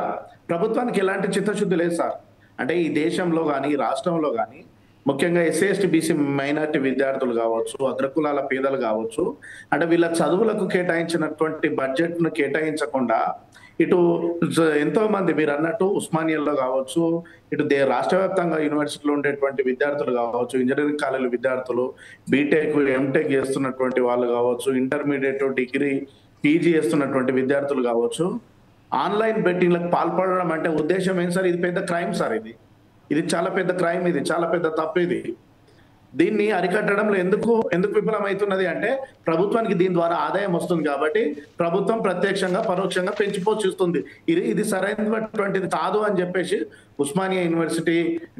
ప్రభుత్వానికి ఎలాంటి చిత్తశుద్ధి లేదు సార్. అంటే ఈ దేశంలో కానీ రాష్ట్రంలో కానీ ముఖ్యంగా ఎస్సీ ఎస్టీ బీసీ మైనార్టీ విద్యార్థులు కావచ్చు, అగ్రకులాల పేదలు కావచ్చు, అంటే వీళ్ళ చదువులకు కేటాయించినటువంటి బడ్జెట్ను కేటాయించకుండా ఇటు ఎంతో మంది మీరు అన్నట్టు ఉస్మానియాలో కావచ్చు, ఇటు రాష్ట్ర వ్యాప్తంగా యూనివర్సిటీలో ఉండేటువంటి విద్యార్థులు కావచ్చు, ఇంజనీరింగ్ కాలేజీ విద్యార్థులు, బీటెక్ ఎంటెక్ చేస్తున్నటువంటి వాళ్ళు కావచ్చు, ఇంటర్మీడియట్ డిగ్రీ పీజీ చేస్తున్నటువంటి విద్యార్థులు కావచ్చు, ఆన్లైన్ బెట్టింగ్లకు పాల్పడడం అంటే ఉద్దేశం ఏంటి సార్? ఇది పెద్ద క్రైమ్ సార్. ఇది చాలా పెద్ద క్రైమ్, ఇది చాలా పెద్ద తప్పు. దీన్ని అరికట్టడంలో ఎందుకు విఫలమవుతున్నది అంటే ప్రభుత్వానికి దీని ద్వారా ఆదాయం వస్తుంది కాబట్టి ప్రభుత్వం ప్రత్యక్షంగా పరోక్షంగా పెంచి పోషిస్తుంది. ఇది సరైనటువంటిది కాదు అని చెప్పేసి ఉస్మానియా యూనివర్సిటీ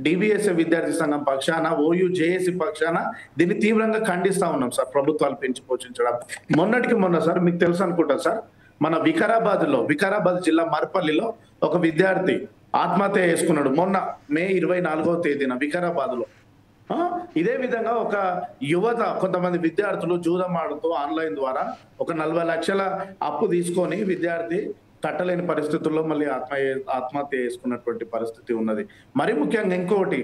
డిబిఎస్ఏ విద్యార్థి సంఘం పక్షాన, ఓయూ జేఏసీ పక్షాన దీన్ని తీవ్రంగా ఖండిస్తా ఉన్నాం సార్. ప్రభుత్వాలు పెంచి పోషించడం మొన్నటికి మొన్న సార్, మీకు తెలుసు అనుకుంటా సార్, మన వికారాబాద్ జిల్లా మర్పల్లిలో ఒక విద్యార్థి ఆత్మహత్య చేసుకున్నాడు మొన్న మే 24వ తేదీన వికారాబాద్ లో. ఇదే విధంగా ఒక యువత కొంతమంది విద్యార్థులు జూదం ఆడుతూ ఆన్లైన్ ద్వారా ఒక 40 లక్షల అప్పు తీసుకొని విద్యార్థి కట్టలేని పరిస్థితుల్లో మళ్ళీ ఆత్మహత్య చేసుకున్నటువంటి పరిస్థితి ఉన్నది. మరి ముఖ్యంగా ఇంకొకటి,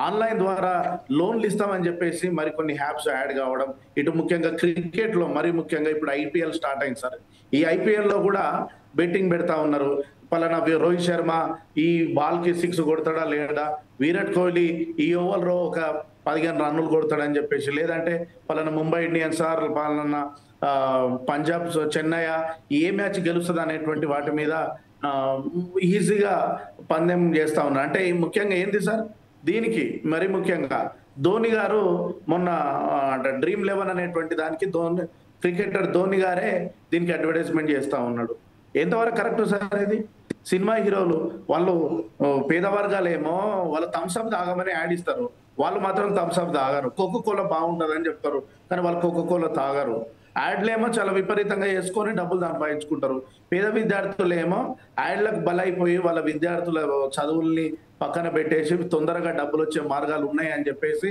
ఆన్లైన్ ద్వారా లోన్లు ఇస్తామని చెప్పేసి మరికొన్ని యాప్స్ యాడ్ కావడం. ఇటు ముఖ్యంగా క్రికెట్ లో మరి ముఖ్యంగా ఇప్పుడు ఐపీఎల్ స్టార్ట్ అయింది సార్. ఈ ఐపీఎల్ లో కూడా బెట్టింగ్ పెడతా ఉన్నారు. పలానా రోహిత్ శర్మ ఈ బాల్ కి 6 కొడతాడా లేదా, విరాట్ కోహ్లీ ఈ ఓవర్ లో ఒక 15 రన్నులు కొడతాడని చెప్పేసి, లేదంటే పలానా ముంబై ఇండియన్స్ ఆర్ పలానా పంజాబ్ చెన్నై ఏ మ్యాచ్ గెలుస్తుంది అనేటువంటి వాటి మీద ఈజీగా పందెం చేస్తా ఉన్నారు. అంటే ముఖ్యంగా ఏంది సార్, దీనికి మరి ముఖ్యంగా ధోని గారు మొన్న డ్రీమ్ 11 అనేటువంటి దానికి క్రికెటర్ ధోని గారే దీనికి అడ్వర్టైజ్మెంట్ చేస్తా ఉన్నాడు. ఎంతవరకు కరెక్ట్ సార్ ఇది? సినిమా హీరోలు వాళ్ళు పేద వర్గాలేమో వాళ్ళు థమ్స్అప్ తాగమని యాడ్ ఇస్తారు, వాళ్ళు మాత్రం థమ్స్అప్ తాగరు. కోకోకోలా బాగుంటుంది అని చెప్తారు కానీ వాళ్ళు కోకోకోలా తాగరు. యాడ్లేమో చాలా విపరీతంగా వేసుకొని డబ్బులు సంపాదించుకుంటారు. పేద విద్యార్థులేమో యాడ్లకు బలైపోయి వాళ్ళ విద్యార్థుల చదువుల్ని పక్కన పెట్టేసి తొందరగా డబ్బులు వచ్చే మార్గాలు ఉన్నాయి అని చెప్పేసి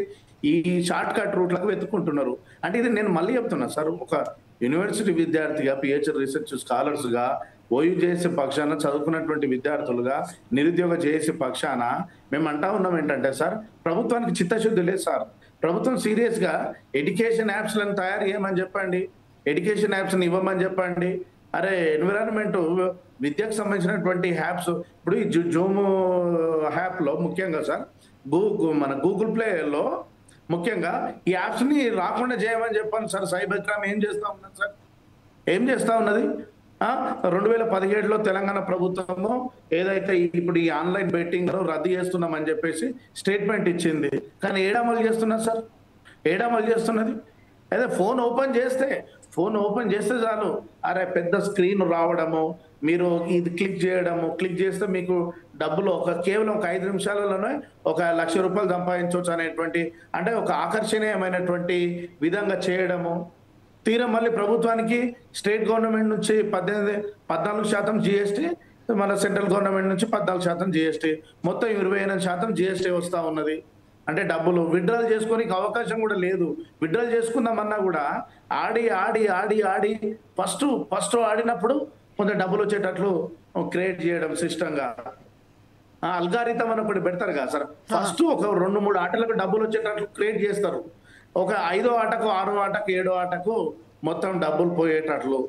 ఈ షార్ట్ కట్ రూట్లకు వెతుక్కుంటున్నారు. అంటే ఇది నేను మళ్ళీ చెప్తున్నా సార్, ఒక యూనివర్సిటీ విద్యార్థిగా, పిహెచ్డి రీసెర్చ్ స్కాలర్స్గా, ఓయూ జేఏసీ పక్షాన చదువుకున్నటువంటి విద్యార్థులుగా, నిరుద్యోగ జేఏసీ పక్షాన మేము అంటా ఉన్నాం ఏంటంటే సార్, ప్రభుత్వానికి చిత్తశుద్ధి లేదు సార్. ప్రభుత్వం సీరియస్గా ఎడ్యుకేషన్ యాప్స్లను తయారు చేయమని చెప్పండి, ఎడ్యుకేషన్ యాప్స్ని ఇవ్వమని చెప్పండి. అరే ఎన్విరాన్మెంట్ విద్యకు సంబంధించినటువంటి యాప్స్, ఇప్పుడు ఈ జూమ్ యాప్లో ముఖ్యంగా సార్ మన గూగుల్ ప్లేలో ముఖ్యంగా ఈ యాప్స్ని రాకుండా చేయమని చెప్పండి సార్. సైబర్ క్రైమ్ ఏం చేస్తా ఉన్నది సార్? ఏం చేస్తా ఉన్నది? 2017లో తెలంగాణ ప్రభుత్వము ఏదైతే ఇప్పుడు ఈ ఆన్లైన్ బెట్టింగ్ రద్దు చేస్తున్నామని చెప్పేసి స్టేట్మెంట్ ఇచ్చింది. కానీ ఏడమలు చేస్తున్నారు సార్, ఏడమలు చేస్తున్నది? అదే ఫోన్ ఓపెన్ చేస్తే చాలు, అరే పెద్ద స్క్రీన్ రావడము, మీరు ఇది క్లిక్ చేయడము, క్లిక్ చేస్తే మీకు డబ్బులు కేవలం ఒక 5 నిమిషాలలోనే ఒక 1,00,000 రూపాయలు సంపాదించవచ్చు అనేటువంటి, అంటే ఒక ఆకర్షణీయమైనటువంటి విధంగా చేయడము. తీరా మళ్ళీ ప్రభుత్వానికి స్టేట్ గవర్నమెంట్ నుంచి 14% GST, మన సెంట్రల్ గవర్నమెంట్ నుంచి 14% GST, మొత్తం 28% GST వస్తూ ఉన్నది. అంటే డబ్బులు విత్డ్రాల్ చేసుకోనికి అవకాశం కూడా లేదు. విత్డ్రాల్ చేసుకుందామన్నా కూడా ఆడి ఫస్ట్ ఆడినప్పుడు కొంత డబ్బులు వచ్చేటట్లు క్రియేట్ చేయడం సిస్టంగా. అల్గారిథం అని ఒకటి పెడతారు కదా సార్, ఫస్ట్ ఒక 2-3 ఆటలకు డబ్బులు వచ్చేటట్లు క్రియేట్ చేస్తారు. ఒక 5వ ఆటకు 6వ ఆటకు 7వ ఆటకు మొత్తం డబ్బులు పోయేటట్లు.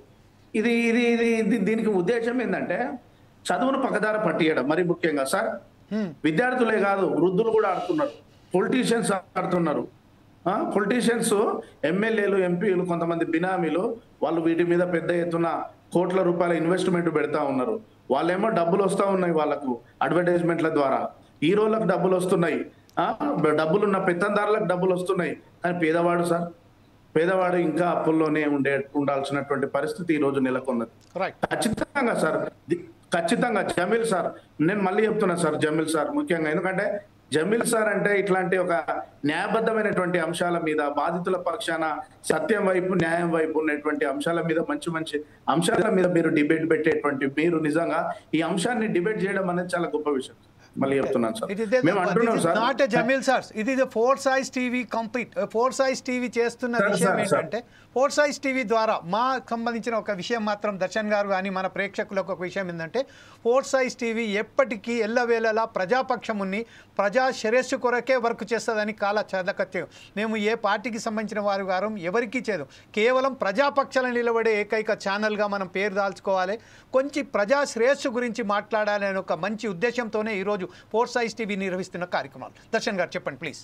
ఇది ఇది ఇది దీనికి ఉద్దేశం ఏంటంటే చదువును పక్కదార పట్టియడం. మరి ముఖ్యంగా సార్ విద్యార్థులే కాదు, వృద్ధులు కూడా ఆడుతున్నారు, పొలిటీషియన్స్ ఆడుతున్నారు. పొలిటీషియన్స్, ఎమ్మెల్యేలు, ఎంపీలు, కొంతమంది బినామీలు, వాళ్ళు వీటి మీద పెద్ద ఎత్తున కోట్ల రూపాయల ఇన్వెస్ట్మెంట్ పెడతా ఉన్నారు. వాళ్ళేమో డబ్బులు వస్తూ ఉన్నాయి, వాళ్ళకు అడ్వర్టైజ్మెంట్ల ద్వారా హీరోలకు డబ్బులు వస్తున్నాయి, డబ్బులున్న పెత్తందారులకు డబ్బులు వస్తున్నాయి. కానీ పేదవాడు ఇంకా అప్పుల్లోనే ఉండాల్సినటువంటి పరిస్థితి ఈ రోజు నెలకొన్నది. ఖచ్చితంగా సార్, ఖచ్చితంగా జమీల్ సార్, నేను మళ్ళీ చెప్తున్నా సార్, జమీల్ సార్ ముఖ్యంగా, ఎందుకంటే జమీల్ సార్ అంటే ఇట్లాంటి ఒక న్యాయబద్ధమైనటువంటి అంశాల మీద, బాధితుల పక్షాన సత్యం వైపు న్యాయం వైపు ఉన్నటువంటి అంశాల మీద, మంచి మంచి అంశాల మీద మీరు డిబేట్ పెట్టేటువంటి మీరు నిజంగా ఈ అంశాన్ని డిబేట్ చేయడం అనేది చాలా గొప్ప విషయం. మళ్ళీ చెప్తున్నాను సార్, మేము అంటున్నాం సార్, నాట్ జమీల్ సార్, ఇది four size TV complete. Four size TV చేస్తున్న విషయం ఏంటంటే, ఫోర్ సైజ్ టీవీ ద్వారా మా సంబంధించిన ఒక విషయం మాత్రం దర్శన్ గారు కానీ మన ప్రేక్షకులకు ఒక విషయం ఏంటంటే, ఫోర్ సైజ్ టీవీ ఎప్పటికీ ఎల్లవేళలా ప్రజాపక్షముని ప్రజా శ్రేయస్సు కొరకే వర్క్ చేస్తుందని కాల చదకత్యం. మేము ఏ పార్టీకి సంబంధించిన వారు గారు ఎవరికీ చేయదు, కేవలం ప్రజాపక్షాలు నిలబడే ఏకైక ఛానల్గా మనం పేరు దాల్చుకోవాలి, కొంచెం ప్రజా శ్రేయస్సు గురించి మాట్లాడాలి అనే ఒక మంచి ఉద్దేశంతోనే ఈరోజు ఫోర్ సైజ్ టీవీ నిర్వహిస్తున్న కార్యక్రమాలు. దర్శన్ గారు చెప్పండి ప్లీజ్.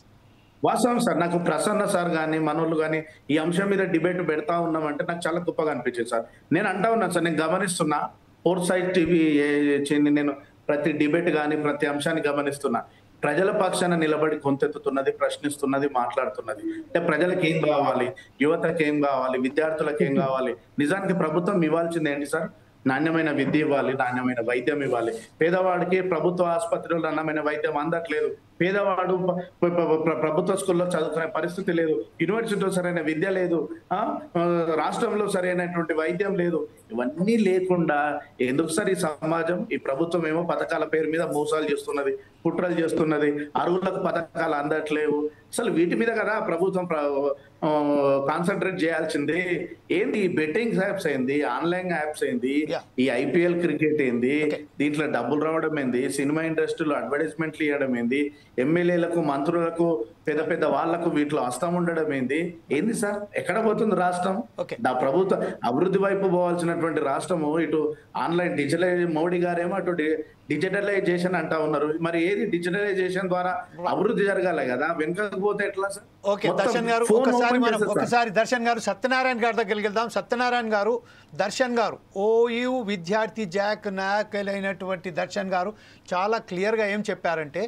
వాస్తవం సార్, నాకు ప్రసన్న సార్ కానీ మనోళ్ళు కానీ ఈ అంశం మీద డిబేట్ పెడతా ఉన్నామంటే నాకు చాలా గొప్పగా అనిపించింది సార్. నేను అంటా ఉన్నాను సార్, నేను గమనిస్తున్నా ఫోర్ సైజ్ టీవీ నేను ప్రతి డిబేట్ కానీ ప్రతి అంశాన్ని గమనిస్తున్నా. ప్రజల పక్షాన నిలబడి గొంతెత్తుతున్నది, ప్రశ్నిస్తున్నది, మాట్లాడుతున్నది. అంటే ప్రజలకు ఏం కావాలి, యువతకి ఏం కావాలి, విద్యార్థులకు ఏం కావాలి, నిజానికి ప్రభుత్వం ఇవ్వాల్సింది ఏంటి సార్? నాణ్యమైన విద్య ఇవ్వాలి, నాణ్యమైన వైద్యం ఇవ్వాలి. పేదవాడికి ప్రభుత్వ ఆసుపత్రిలో నాణ్యమైన వైద్యం అందట్లేదు, పేదవాడు ప్రభుత్వ స్కూల్లో చదువుకునే పరిస్థితి లేదు, యూనివర్సిటీలో సరైన విద్య లేదు, రాష్ట్రంలో సరైనటువంటి వైద్యం లేదు. ఇవన్నీ లేకుండా ఎందుకు సార్ ఈ సమాజం? ఈ ప్రభుత్వం ఏమో పథకాల పేరు మీద మోసాలు చేస్తున్నది, కుట్రలు చేస్తున్నది, అర్హులకు పథకాలు అందట్లేవు. అసలు వీటి మీద కదా ప్రభుత్వం కాన్సన్ట్రేట్ చేయాల్సింది. ఏంది ఈ బెట్టింగ్ యాప్స్ ఏంది, ఆన్లైన్ యాప్స్ ఏంది, ఈ IPL క్రికెట్ ఏంది, దీంట్లో డబ్బులు రావడం ఏంది, సినిమా ఇండస్ట్రీలో అడ్వర్టైజ్మెంట్లు ఇవ్వడం ఏంది, ఎమ్మెల్యేలకు, మంత్రులకు, పెద్ద పెద్ద వాళ్లకు వీటిలో హస్తం ఉండడం ఏంది సార్? ఎక్కడ పోతుంది రాష్ట్రం? ప్రభుత్వం అభివృద్ధి వైపు పోవాల్సినటువంటి రాష్ట్రము ఇటు ఆన్లైన్ మోడీ గారేమో అటు డిజిటలైజేషన్ అంటా ఉన్నారు. మరి ఏది డిజిటలైజేషన్ ద్వారా అభివృద్ధి జరగాలి కదా, వెనుకపోతే ఎట్లా సార్? ఓకే దర్శన్ గారు, ఒకసారి దర్శన్ గారు సత్యనారాయణ గారి దగ్గరికి వెళ్దాం. సత్యనారాయణ గారు, దర్శన్ గారు OU విద్యార్థి జాక్ నాయకులైనటువంటి దర్శన్ గారు చాలా క్లియర్గా ఏం చెప్పారంటే,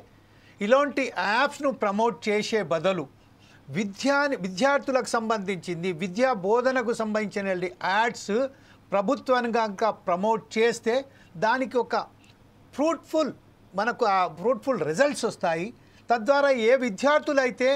ఇలాంటి యాప్స్ను ప్రమోట్ చేసే బదులు విద్యార్థులకు సంబంధించింది, విద్యా బోధనకు సంబంధించిన యాడ్స్ ప్రభుత్వాన్ని కనుక ప్రమోట్ చేస్తే దానికి ఒక ఫ్రూట్ఫుల్ రిజల్ట్స్ వస్తాయి. తద్వారా ఏ విద్యార్థులైతే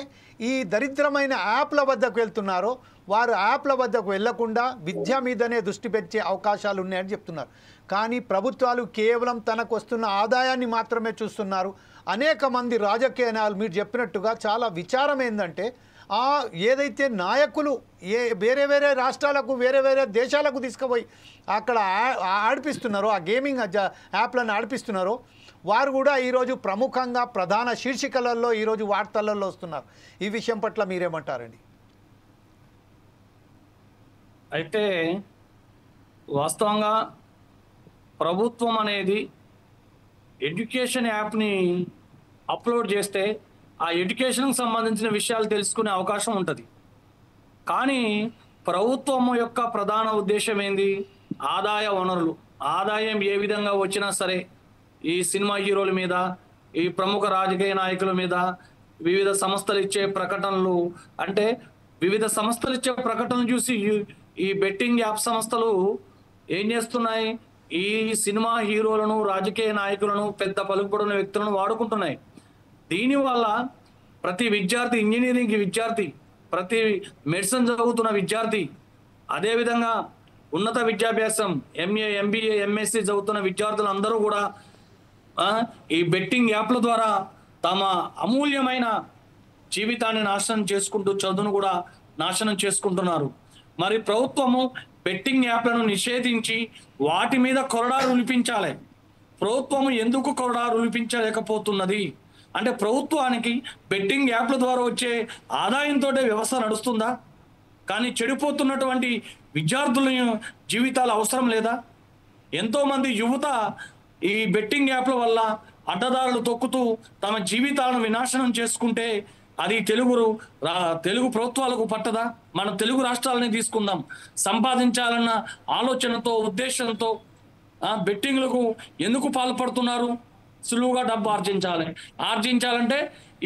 ఈ దరిద్రమైన యాప్ల వద్దకు వెళ్తున్నారో వారు యాప్ల వద్దకు వెళ్లకుండా విద్య మీదనే దృష్టి పెట్టే అవకాశాలు ఉన్నాయని చెప్తున్నారు. కానీ ప్రభుత్వాలు కేవలం తనకు వస్తున్న ఆదాయాన్ని మాత్రమే చూస్తున్నారు. అనేక మంది రాజకీయ నాయకులు మీరు చెప్పినట్టుగా చాలా విచారం ఏంటంటే, ఏదైతే నాయకులు వేరే వేరే రాష్ట్రాలకు, వేరే వేరే దేశాలకు తీసుకుపోయి అక్కడ ఆడిపిస్తున్నారో, ఆ గేమింగ్ యాప్లను ఆడిపిస్తున్నారో, వారు కూడా ఈరోజు ప్రముఖంగా ప్రధాన శీర్షికలలో ఈరోజు వార్తలలో వస్తున్నారు. ఈ విషయం పట్ల మీరేమంటారండి? అయితే వాస్తవంగా ప్రభుత్వం అనేది ఎడ్యుకేషన్ యాప్ని అప్లోడ్ చేస్తే ఆ ఎడ్యుకేషన్కి సంబంధించిన విషయాలు తెలుసుకునే అవకాశం ఉంటుంది. కానీ ప్రభుత్వం యొక్క ప్రధాన ఉద్దేశం ఏంది? ఆదాయ వనరులు, ఆదాయం ఏ విధంగా వచ్చినా సరే ఈ సినిమా హీరోల మీద, ఈ ప్రముఖ రాజకీయ నాయకుల మీద వివిధ సంస్థలు ఇచ్చే ప్రకటనలు, అంటే వివిధ సంస్థలు ఇచ్చే ప్రకటనలు చూసి ఈ బెట్టింగ్ యాప్ సంస్థలు ఏం చేస్తున్నాయి, ఈ సినిమా హీరోలను, రాజకీయ నాయకులను, పెద్ద పలుకుబడిన వ్యక్తులను వాడుకుంటున్నాయి. దీనివల్ల ప్రతి విద్యార్థి, ఇంజనీరింగ్ విద్యార్థి, ప్రతి మెడిసిన్ చదువుతున్న విద్యార్థి, అదేవిధంగా ఉన్నత విద్యాభ్యాసం ఎంఏ, ఎంబీఏ, ఎంఎస్సి చదువుతున్న విద్యార్థులందరూ కూడా ఈ బెట్టింగ్ యాప్ల ద్వారా తమ అమూల్యమైన జీవితాన్ని నాశనం చేసుకుంటూ, చదువును కూడా నాశనం చేసుకుంటున్నారు. మరి ప్రభుత్వము బెట్టింగ్ యాప్లను నిషేధించి వాటి మీద కొరడా రులిపించాలి. ప్రభుత్వము ఎందుకు కొరడా రులిపించలేకపోతున్నది అంటే, ప్రభుత్వానికి బెట్టింగ్ యాప్ల ద్వారా వచ్చే ఆదాయంతో వ్యవస్థ నడుస్తుందా? కానీ చెడిపోతున్నటువంటి విద్యార్థుల జీవితాలు అవసరం లేదా? ఎంతోమంది యువత ఈ బెట్టింగ్ యాప్ల వల్ల అడ్డదారులు తొక్కుతూ తమ జీవితాలను వినాశనం చేసుకుంటే అది తెలుగు ప్రభుత్వాలకు పట్టదా? మనం తెలుగు రాష్ట్రాలని తీసుకుందాం. సంపాదించాలన్న ఆలోచనతో, ఉద్దేశంతో బెట్టింగ్లకు ఎందుకు పాల్పడుతున్నారు? సులువుగా డబ్బు ఆర్జించాలంటే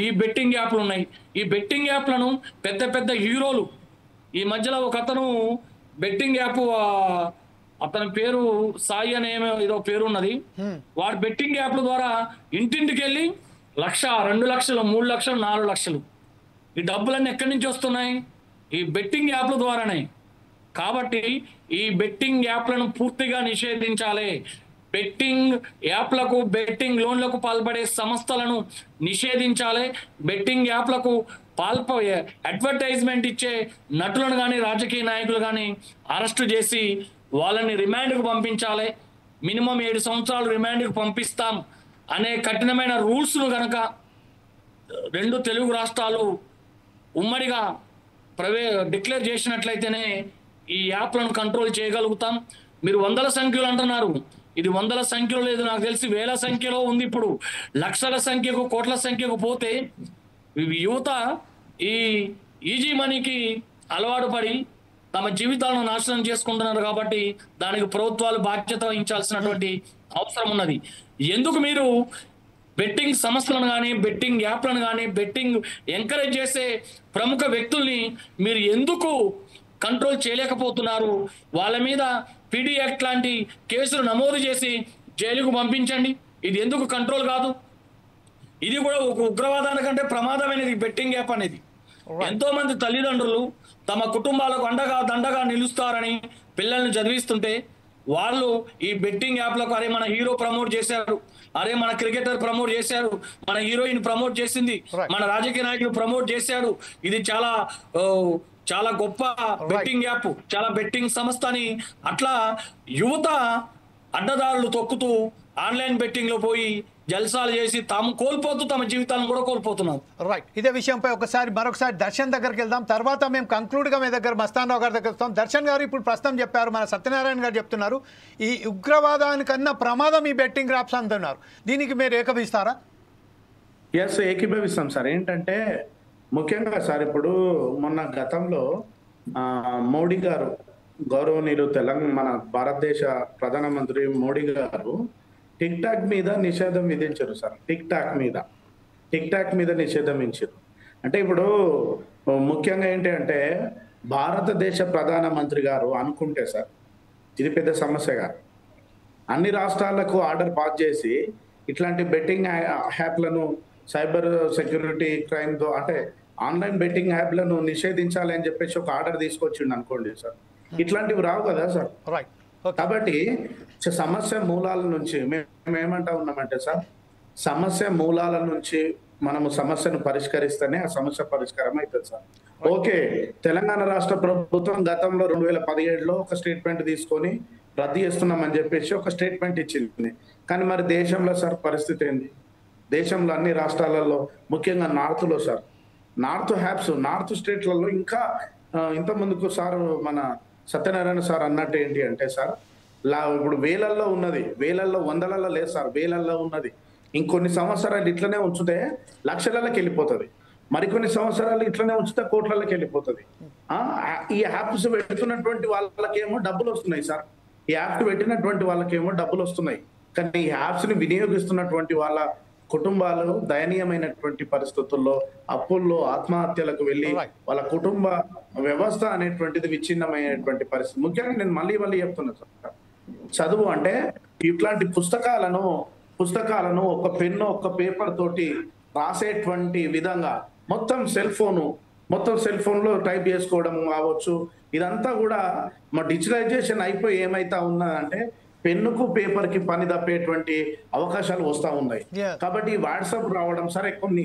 ఈ బెట్టింగ్ యాప్లు ఉన్నాయి. ఈ బెట్టింగ్ యాప్లను పెద్ద పెద్ద హీరోలు, ఈ మధ్యలో ఒక అతను బెట్టింగ్ యాప్, అతని పేరు సాయి అనే ఏదో పేరు ఉన్నది, వాడు బెట్టింగ్ యాప్ల ద్వారా ఇంటింటికి వెళ్ళి 1,00,000, 2 లక్షలు, 3 లక్షలు, 4 లక్షలు, ఈ డబ్బులన్నీ ఎక్కడి నుంచి వస్తున్నాయి? ఈ బెట్టింగ్ యాప్ల ద్వారానే. కాబట్టి ఈ బెట్టింగ్ యాప్లను పూర్తిగా నిషేధించాలి. బెట్టింగ్ యాప్లకు, బెట్టింగ్ లోన్లకు పాల్పడే సంస్థలను నిషేధించాలి. బెట్టింగ్ యాప్లకు అడ్వర్టైజ్మెంట్ ఇచ్చే నటులను కానీ, రాజకీయ నాయకులు కానీ అరెస్టు చేసి వాళ్ళని రిమాండ్కు పంపించాలి. మినిమం 7 సంవత్సరాలు రిమాండ్కు పంపిస్తాం అనే కఠినమైన రూల్స్ను కనుక 2 తెలుగు రాష్ట్రాలు ఉమ్మడిగా డిక్లేర్ చేసినట్లయితేనే ఈ యాప్లను కంట్రోల్ చేయగలుగుతాం. మీరు వందల సంఖ్యలు అంటున్నారు, ఇది వందల సంఖ్యలో లేదు, నాకు తెలిసి వేల సంఖ్యలో ఉంది. ఇప్పుడు లక్షల సంఖ్యకు, కోట్ల సంఖ్యకు పోతే యువత ఈ ఈజీ మనీకి అలవాటు పడి తమ జీవితాలను నాశనం చేసుకుంటున్నారు. కాబట్టి దానికి ప్రభుత్వాలు బాధ్యత వహించాల్సినటువంటి అవసరం ఉన్నది. ఎందుకు మీరు బెట్టింగ్ సంస్థలను కానీ, బెట్టింగ్ యాప్లను కానీ, బెట్టింగ్ ఎంకరేజ్ చేసే ప్రముఖ వ్యక్తుల్ని మీరు ఎందుకు కంట్రోల్ చేయలేకపోతున్నారు? వాళ్ళ మీద పీడీ యాక్ట్ లాంటి కేసులు నమోదు చేసి జైలుకు పంపించండి. ఇది ఎందుకు కంట్రోల్ కాదు? ఇది కూడా ఒక ఉగ్రవాదానికంటే ప్రమాదమైనది బెట్టింగ్ యాప్ అనేది. ఎంతో మంది తల్లిదండ్రులు తమ కుటుంబాలకు అండగా దండగా నిలుస్తారని పిల్లల్ని చదివిస్తుంటే వాళ్ళు ఈ బెట్టింగ్ యాప్లకు, అరే మన హీరో ప్రమోట్ చేశారు, అరే మన క్రికెటర్ ప్రమోట్ చేశారు, మన హీరోయిన్ ప్రమోట్ చేసింది, మన రాజకీయ నాయకులు ప్రమోట్ చేశాడు, ఇది చాలా గొప్ప బెట్టింగ్ యాప్, చాలా బెట్టింగ్ సంస్థ అని అట్లా యువత అడ్డదారులు తొక్కుతూ ఆన్లైన్ బెట్టింగ్ లో పోయి జల్సాలు చేసి తాము కోల్పోతూ తమ జీవితాలను కూడా కోల్పోతున్నారు. రైట్. ఇదే విషయంపై మరొకసారి దర్శన్ దగ్గరికి వెళ్దాం. తర్వాత మేము కంక్లూడ్గా మీ దగ్గర మస్తాన్ రావు గారి దగ్గర వస్తాం. దర్శన్ గారు ఇప్పుడు ప్రస్తుతం చెప్పారు, మన సత్యనారాయణ గారు చెప్తున్నారు, ఈ ఉగ్రవాదానికన్నా ప్రమాదం ఈ బెట్టింగ్ యాప్స్ అంటున్నారు. దీనికి మీరు ఏకీభవిస్తారా? Yes, ఏకీభవిస్తాం sir. ఏంటంటే ముఖ్యంగా సార్, ఇప్పుడు మొన్న గతంలో మోడీ గారు, గౌరవనీయులు మన భారతదేశ ప్రధానమంత్రి మోడీ గారు టిక్ టాక్ మీద నిషేధం విధించారు సార్. టిక్ టాక్ మీద నిషేధం విధించారు. అంటే ఇప్పుడు ముఖ్యంగా ఏంటి అంటే, భారతదేశ ప్రధానమంత్రి గారు అనుకుంటే సార్, ఇది పెద్ద సమస్య కాదు. అన్ని రాష్ట్రాలకు ఆర్డర్ పాస్ చేసి ఇట్లాంటి బెట్టింగ్ యాప్లను, సైబర్ సెక్యూరిటీ క్రైమ్తో, అంటే ఆన్లైన్ బెట్టింగ్ యాప్లను నిషేధించాలి అని చెప్పేసి ఒక ఆర్డర్ తీసుకొచ్చిండు అనుకోండి సార్, ఇట్లాంటివి రావు కదా సార్. కాబట్టి సమస్య మూలాల నుంచి మేము ఏమంటా ఉన్నామంటే సార్, సమస్య మూలాల నుంచి మనము సమస్యను పరిష్కరిస్తేనే ఆ సమస్య పరిష్కారం అవుతుంది సార్. ఓకే, తెలంగాణ రాష్ట్ర ప్రభుత్వం గతంలో 2017లో ఒక స్టేట్మెంట్ తీసుకొని రద్దు చేస్తున్నామని చెప్పేసి ఒక స్టేట్మెంట్ ఇచ్చింది. కానీ మరి దేశంలో సార్ పరిస్థితి ఏంది? దేశంలో అన్ని రాష్ట్రాలలో, ముఖ్యంగా నార్త్లో సార్, నార్త్ స్టేట్లలో ఇంకా ఇంత ముందుకు సార్ మన సత్యనారాయణ సార్ అన్నట్టు ఏంటి అంటే సార్, ఇప్పుడు వేలల్లో ఉన్నది, వేలల్లో, వందలలో లేదు సార్, వేలల్లో ఉన్నది. ఇంకొన్ని సంవత్సరాలు ఇట్లనే ఉంచితే లక్షలకి వెళ్ళిపోతుంది, మరికొన్ని సంవత్సరాలు ఇట్లనే ఉంచితే కోట్లకి వెళ్ళిపోతుంది. ఈ యాప్స్ పెడుతున్నటువంటి వాళ్ళకేమో డబ్బులు వస్తున్నాయి సార్. ఈ యాప్స్ పెట్టినటువంటి వాళ్ళకేమో డబ్బులు వస్తున్నాయి, కానీ ఈ యాప్స్ ని వినియోగిస్తున్నటువంటి వాళ్ళ కుటుంబాలు దయనీయమైనటువంటి పరిస్థితుల్లో అప్పుల్లో ఆత్మహత్యలకు వెళ్ళి వాళ్ళ కుటుంబ వ్యవస్థ అనేటువంటిది విచ్ఛిన్నమైనటువంటి పరిస్థితి. ముఖ్యంగా నేను మళ్ళీ చెప్తున్నా సార్, చదువు అంటే ఇట్లాంటి పుస్తకాలను ఒక పెన్ను ఒక పేపర్ తోటి రాసేటువంటి విధంగా మొత్తం సెల్ ఫోన్ లో టైప్ చేసుకోవడం కావచ్చు, ఇదంతా కూడా మా డిజిటలైజేషన్ అయిపోయి ఏమైతా ఉన్నదంటే పెన్నుకు పేపర్ కి పని తప్పేటువంటి అవకాశాలు వస్తా ఉన్నాయి. కాబట్టి వాట్సాప్ రావడం సరే, కొన్ని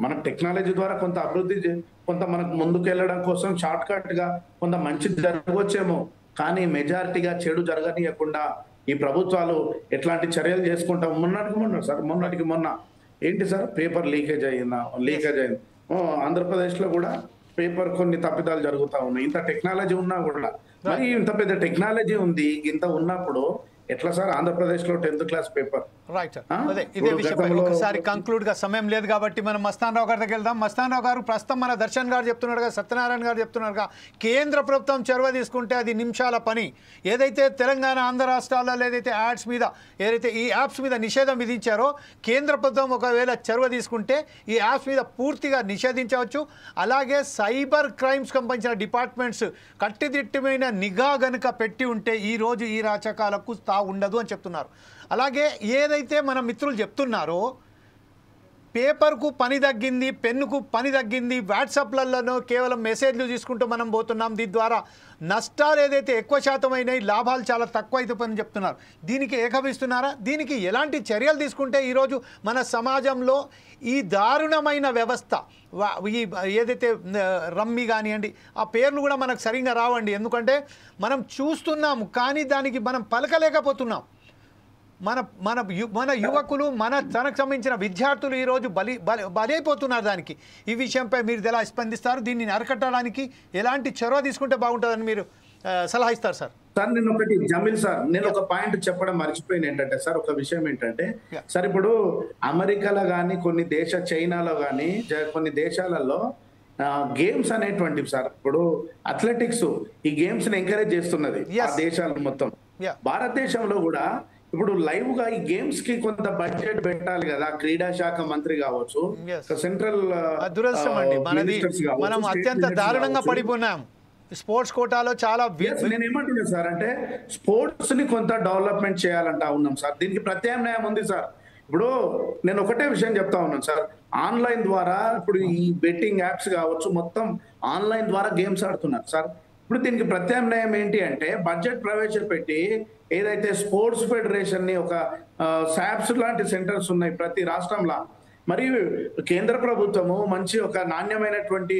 మన టెక్నాలజీ ద్వారా కొంత అభివృద్ధి, కొంత మనకు ముందుకు వెళ్ళడం కోసం షార్ట్ కట్ గా కొంత మంచి జరగవచ్చేమో, కానీ మెజారిటీగా చెడు జరగనీయకుండా ఈ ప్రభుత్వాలు ఎట్లాంటి చర్యలు చేసుకుంటాం. మొన్నటికి మొన్న ఏంటి సార్, పేపర్ లీకేజ్ అయింది. ఆంధ్రప్రదేశ్ లో కూడా పేపర్ కొన్ని తప్పిదాలు జరుగుతా ఉన్నాయి. ఇంత టెక్నాలజీ ఉన్నా కూడా, మరి ఇంత పెద్ద టెక్నాలజీ ఉంది, ఇంత ఉన్నప్పుడు ఎట్లా సార్ ఆంధ్రప్రదేశ్ లో 10th క్లాస్ పేపర్? రైట్, అదే ఇదే విషయం ఒకసారి కంక్లూడ్ గా సమయం లేదు కాబట్టి మనం మస్తాన్ రావు గారి దగ్గర వెళ్దాం. మస్తాన్ రావు గారు, ప్రస్తుతం మన దర్శన్ గారు చెప్తున్నారుగా, సత్యనారాయణ గారు చెప్తున్నారుగా, కేంద్ర ప్రభుత్వం చొరవ తీసుకుంటే అది నిమిషాల పని. ఏదైతే తెలంగాణ ఆంధ్ర రాష్ట్రాల్లో ఏదైతే యాడ్స్ మీద, ఏదైతే ఈ యాప్స్ మీద నిషేధం విధించారో, కేంద్ర ప్రభుత్వం ఒకవేళ చొరవ తీసుకుంటే ఈ యాప్స్ మీద పూర్తిగా నిషేధించవచ్చు. అలాగే సైబర్ క్రైమ్స్ సంబంధించిన డిపార్ట్మెంట్స్ కట్టుదిట్టమైన నిఘా గనుక పెట్టి ఉంటే ఈ రోజు ఈ రాచకాలకు ఉండదు అని చెప్తున్నారు. అలాగే ఏదైతే మన మిత్రులు చెప్తున్నారో పేపర్కు పని తగ్గింది, పెన్నుకు పని తగ్గింది, వాట్సాప్లలోనో కేవలం మెసేజ్లు తీసుకుంటూ మనం పోతున్నాం, దీని ద్వారా నష్టాలు ఏదైతే ఎక్కువ శాతం అయినాయి, లాభాలు చాలా తక్కువ అవుతాయని చెప్తున్నారు. దీనికి ఏకభిస్తున్నారా? దీనికి ఎలాంటి చర్యలు తీసుకుంటే ఈరోజు మన సమాజంలో ఈ దారుణమైన వ్యవస్థ, ఈ ఏదైతే రమ్మీ కానివ్వండి, ఆ పేర్లు కూడా మనకు సరిగ్గా రావండి, ఎందుకంటే మనం చూస్తున్నాము కానీ దానికి మనం పలకలేకపోతున్నాం. మన యువకులు, తనకు సంబంధించిన విద్యార్థులు ఈరోజు బలైపోతున్నారు దానికి. ఈ విషయంపై మీరు ఎలా స్పందిస్తారు? దీన్ని అరికట్టడానికి ఎలాంటి చొరవ తీసుకుంటే బాగుంటుందని మీరు సలహా ఇస్తారు సార్? సార్ నేను ఒకటి జమీల్ సార్, నేను ఒక పాయింట్ చెప్పడం మర్చిపోయింది ఏంటంటే సార్, ఒక విషయం ఏంటంటే సార్, ఇప్పుడు అమెరికాలో కానీ చైనాలో కానీ కొన్ని దేశాలలో గేమ్స్ అనేటువంటివి సార్, ఇప్పుడు అథ్లెటిక్స్ ఈ గేమ్స్ ని ఎంకరేజ్ చేస్తున్నది ఆ దేశాలు మొత్తం. భారతదేశంలో కూడా ఇప్పుడు లైవ్ గా ఈ గేమ్స్ కి కొంత బడ్జెట్ పెట్టాలి కదా, క్రీడా శాఖ మంత్రి కావచ్చు, సెంట్రల్ దురదృష్టం అండి మనది, మనం అత్యంత దారుణంగా పడిపోయినాం స్పోర్ట్స్ కోటాలో. చాలా నేను ఏమంటున్నా సార్ అంటే స్పోర్ట్స్ ని కొంత డెవలప్మెంట్ చేయాలంటా ఉన్నాం సార్, దీనికి ప్రత్యామ్నాయం ఉంది సార్. ఇప్పుడు నేను ఒకటే విషయం చెప్తా ఉన్నాను సార్, ఆన్లైన్ ద్వారా ఇప్పుడు ఈ బెట్టింగ్ యాప్స్ కావచ్చు మొత్తం ఆన్లైన్ ద్వారా గేమ్స్ ఆడుతున్నారు సార్. ఇప్పుడు దీనికి ప్రత్యామ్నాయం ఏంటి అంటే బడ్జెట్ ప్రవేశపెట్టి ఏదైతే స్పోర్ట్స్ ఫెడరేషన్ ని, ఒక శాప్స్ లాంటి సెంటర్స్ ఉన్నాయి ప్రతి రాష్ట్రంలో, మరియు కేంద్ర ప్రభుత్వము మంచి ఒక నాణ్యమైనటువంటి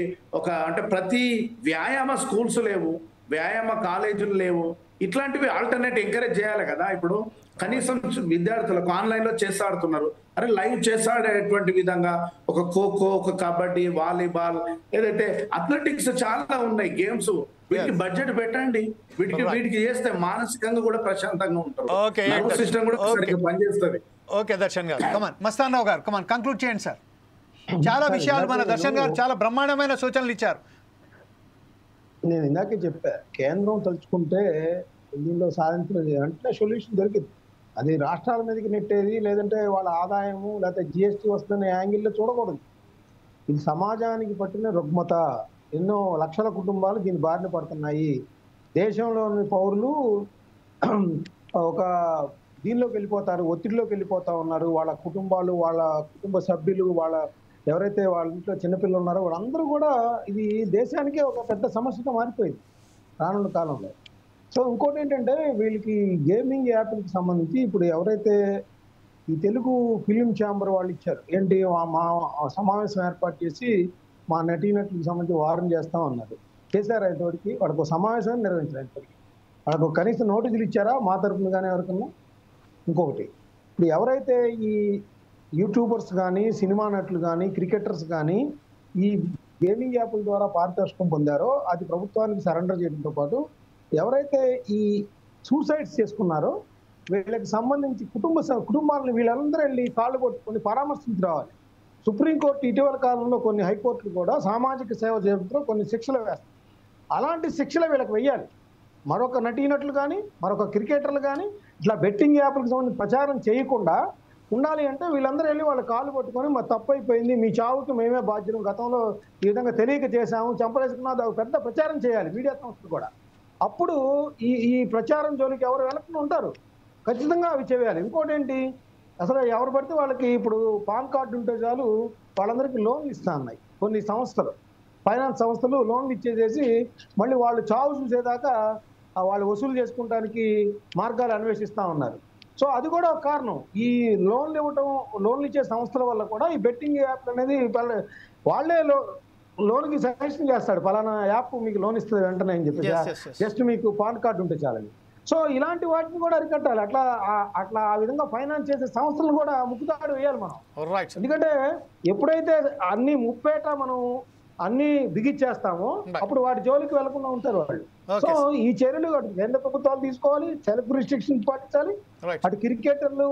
అంటే ప్రతి వ్యాయామ స్కూల్స్ లేవు, వ్యాయామ కాలేజీలు లేవు, ఇట్లాంటివి ఆల్టర్నేట్ ఎంకరేజ్ చేయాలి కదా. ఇప్పుడు కనీసం విద్యార్థులకు ఆన్లైన్ లో చేసి ఆడుతున్నారు, అరే లైవ్ చేసి ఆడేటువంటి విధంగా ఒక ఖోఖో, ఒక కబడ్డీ, వాలీబాల్, ఏదైతే అథ్లెటిక్స్ చాలా ఉన్నాయి గేమ్స్, వీటికి బడ్జెట్ పెట్టండి, వీటికి చేస్తే మానసికంగా కూడా ప్రశాంతంగా ఉంటారు, నర్వస్ సిస్టమ్ కూడా సరిగ్గా పనిచేస్తుంది. ఓకే దర్శన్ గారు, కమాన్ మస్తాన్ రావు గారు, కమాన్ కంక్లూడ్ చేయండి సార్. చాలా విషయాలు మన దర్శన్ గారు చాలా బ్రహ్మాండమైన సూచనలు ఇచ్చారు. నేను ఇందాకే చెప్పా, కేంద్రం తలుచుకుంటే దీనిలో సాధించిన అంటే సొల్యూషన్ దొరికింది. అది రాష్ట్రాల మీదకి నెట్టేది, లేదంటే వాళ్ళ ఆదాయము లేకపోతే జిఎస్టీ వస్తున్న యాంగిల్లో చూడకూడదు. ఇది సమాజానికి పట్టిన రుగ్మత. ఎన్నో లక్షల కుటుంబాలు దీని బారిన పడుతున్నాయి. దేశంలోని పౌరులు ఒక దీనిలోకి వెళ్ళిపోతారు, ఒత్తిడిలోకి వెళ్ళిపోతా ఉన్నారు. వాళ్ళ కుటుంబాలు, వాళ్ళ కుటుంబ సభ్యులు, ఎవరైతే వాళ్ళ ఇంట్లో చిన్నపిల్లలు ఉన్నారో వాళ్ళందరూ కూడా ఇది దేశానికే ఒక పెద్ద సమస్యగా మారిపోయింది రానున్న కాలంలో. సో ఇంకోటి ఏంటంటే వీళ్ళకి గేమింగ్ యాప్కి సంబంధించి ఇప్పుడు ఎవరైతే ఈ తెలుగు ఫిలిం ఛాంబర్ వాళ్ళు ఇచ్చారు, ఏంటి మా సమావేశం ఏర్పాటు చేసి మా నటీనటులకు సంబంధించి వారం చేస్తాం అన్నారు. చేశారు ఇంతవరకు, వాళ్ళకు సమావేశం నిర్వహించారు. ఇంతవరకు వాళ్ళకు కనీసం నోటీసులు ఇచ్చారా మా తరఫున కానీ ఎవరికన్నా? ఇంకొకటి, ఇప్పుడు ఎవరైతే ఈ యూట్యూబర్స్ కానీ, సినిమా నటులు కానీ, క్రికెటర్స్ కానీ ఈ గేమింగ్ యాప్ల ద్వారా పారితోషికం పొందారో అది ప్రభుత్వానికి సరెండర్ చేయడంతో పాటు ఎవరైతే ఈ సూసైడ్స్ చేసుకున్నారో వీళ్ళకి సంబంధించి కుటుంబాలను వీళ్ళందరూ వెళ్ళి కాళ్ళు కొట్టుకొని పరామర్శించి రావాలి. సుప్రీంకోర్టు ఇటీవల కాలంలో కొన్ని హైకోర్టులు కూడా సామాజిక సేవ చేస్తూ కొన్ని శిక్షలు వేస్తాయి. అలాంటి శిక్షలు వీళ్ళకి వెయ్యాలి. మరొక నటీనటులు కానీ మరొక క్రికెటర్లు కానీ ఇట్లా బెట్టింగ్ యాప్లకు సంబంధించి ప్రచారం చేయకుండా ఉండాలి అంటే వీళ్ళందరూ వెళ్ళి వాళ్ళ కాళ్ళు పట్టుకొని మా తప్పు అయిపోయింది, మీ చావుకి మేమే బాధ్యులం, గతంలో ఈ విధంగా తెలియక చేశాము, చంపలేసుకున్నది పెద్ద ప్రచారం చేయాలి మీడియా సంస్థలు కూడా. అప్పుడు ఈ ప్రచారం జోలికి ఎవరు వెళ్ళకుండా ఉంటారు. ఖచ్చితంగా అవి చేయాలి. ఇంకోటి ఏంటి, అసలు ఎవరు పడితే వాళ్ళకి ఇప్పుడు పాన్ కార్డు ఉంటే చాలు వాళ్ళందరికీ లోన్లు ఇస్తా ఉన్నాయి కొన్ని సంస్థలు, ఫైనాన్స్ సంస్థలు లోన్లు ఇచ్చేసేసి మళ్ళీ వాళ్ళు చావు చూసేదాకా వాళ్ళు వసూలు చేసుకోవడానికి మార్గాలు అన్వేషిస్తూ ఉన్నారు. సో అది కూడా ఒక కారణం. ఈ లోన్లు ఇచ్చే సంస్థల వల్ల కూడా ఈ బెట్టింగ్ యాప్ అనేది వాళ్ళే లోన్కి సజెషన్ చేస్తాడు, పలానా యాప్ మీకు లోన్ ఇస్తుంది వెంటనే అని చెప్పి, జస్ట్ మీకు పాన్ కార్డు ఉంటే చాలని. సో ఇలాంటి వాటిని కూడా అరికట్టాలి. అట్లా ఆ విధంగా ఫైనాన్స్ చేసే సంస్థలను కూడా ముక్కుతాడు వేయాలి మనం. ఎందుకంటే ఎప్పుడైతే అన్ని ముప్పేట మనం అన్ని బిగిచ్చేస్తామో అప్పుడు వాటి జోలికి వెళ్లకుండా ఉంటారు వాళ్ళు. సో ఈ చర్యలు కేంద్ర ప్రభుత్వాలు తీసుకోవాలి, సెల్ఫ్ రిస్ట్రిక్షన్ పాటించాలి. అటు క్రికెటర్లు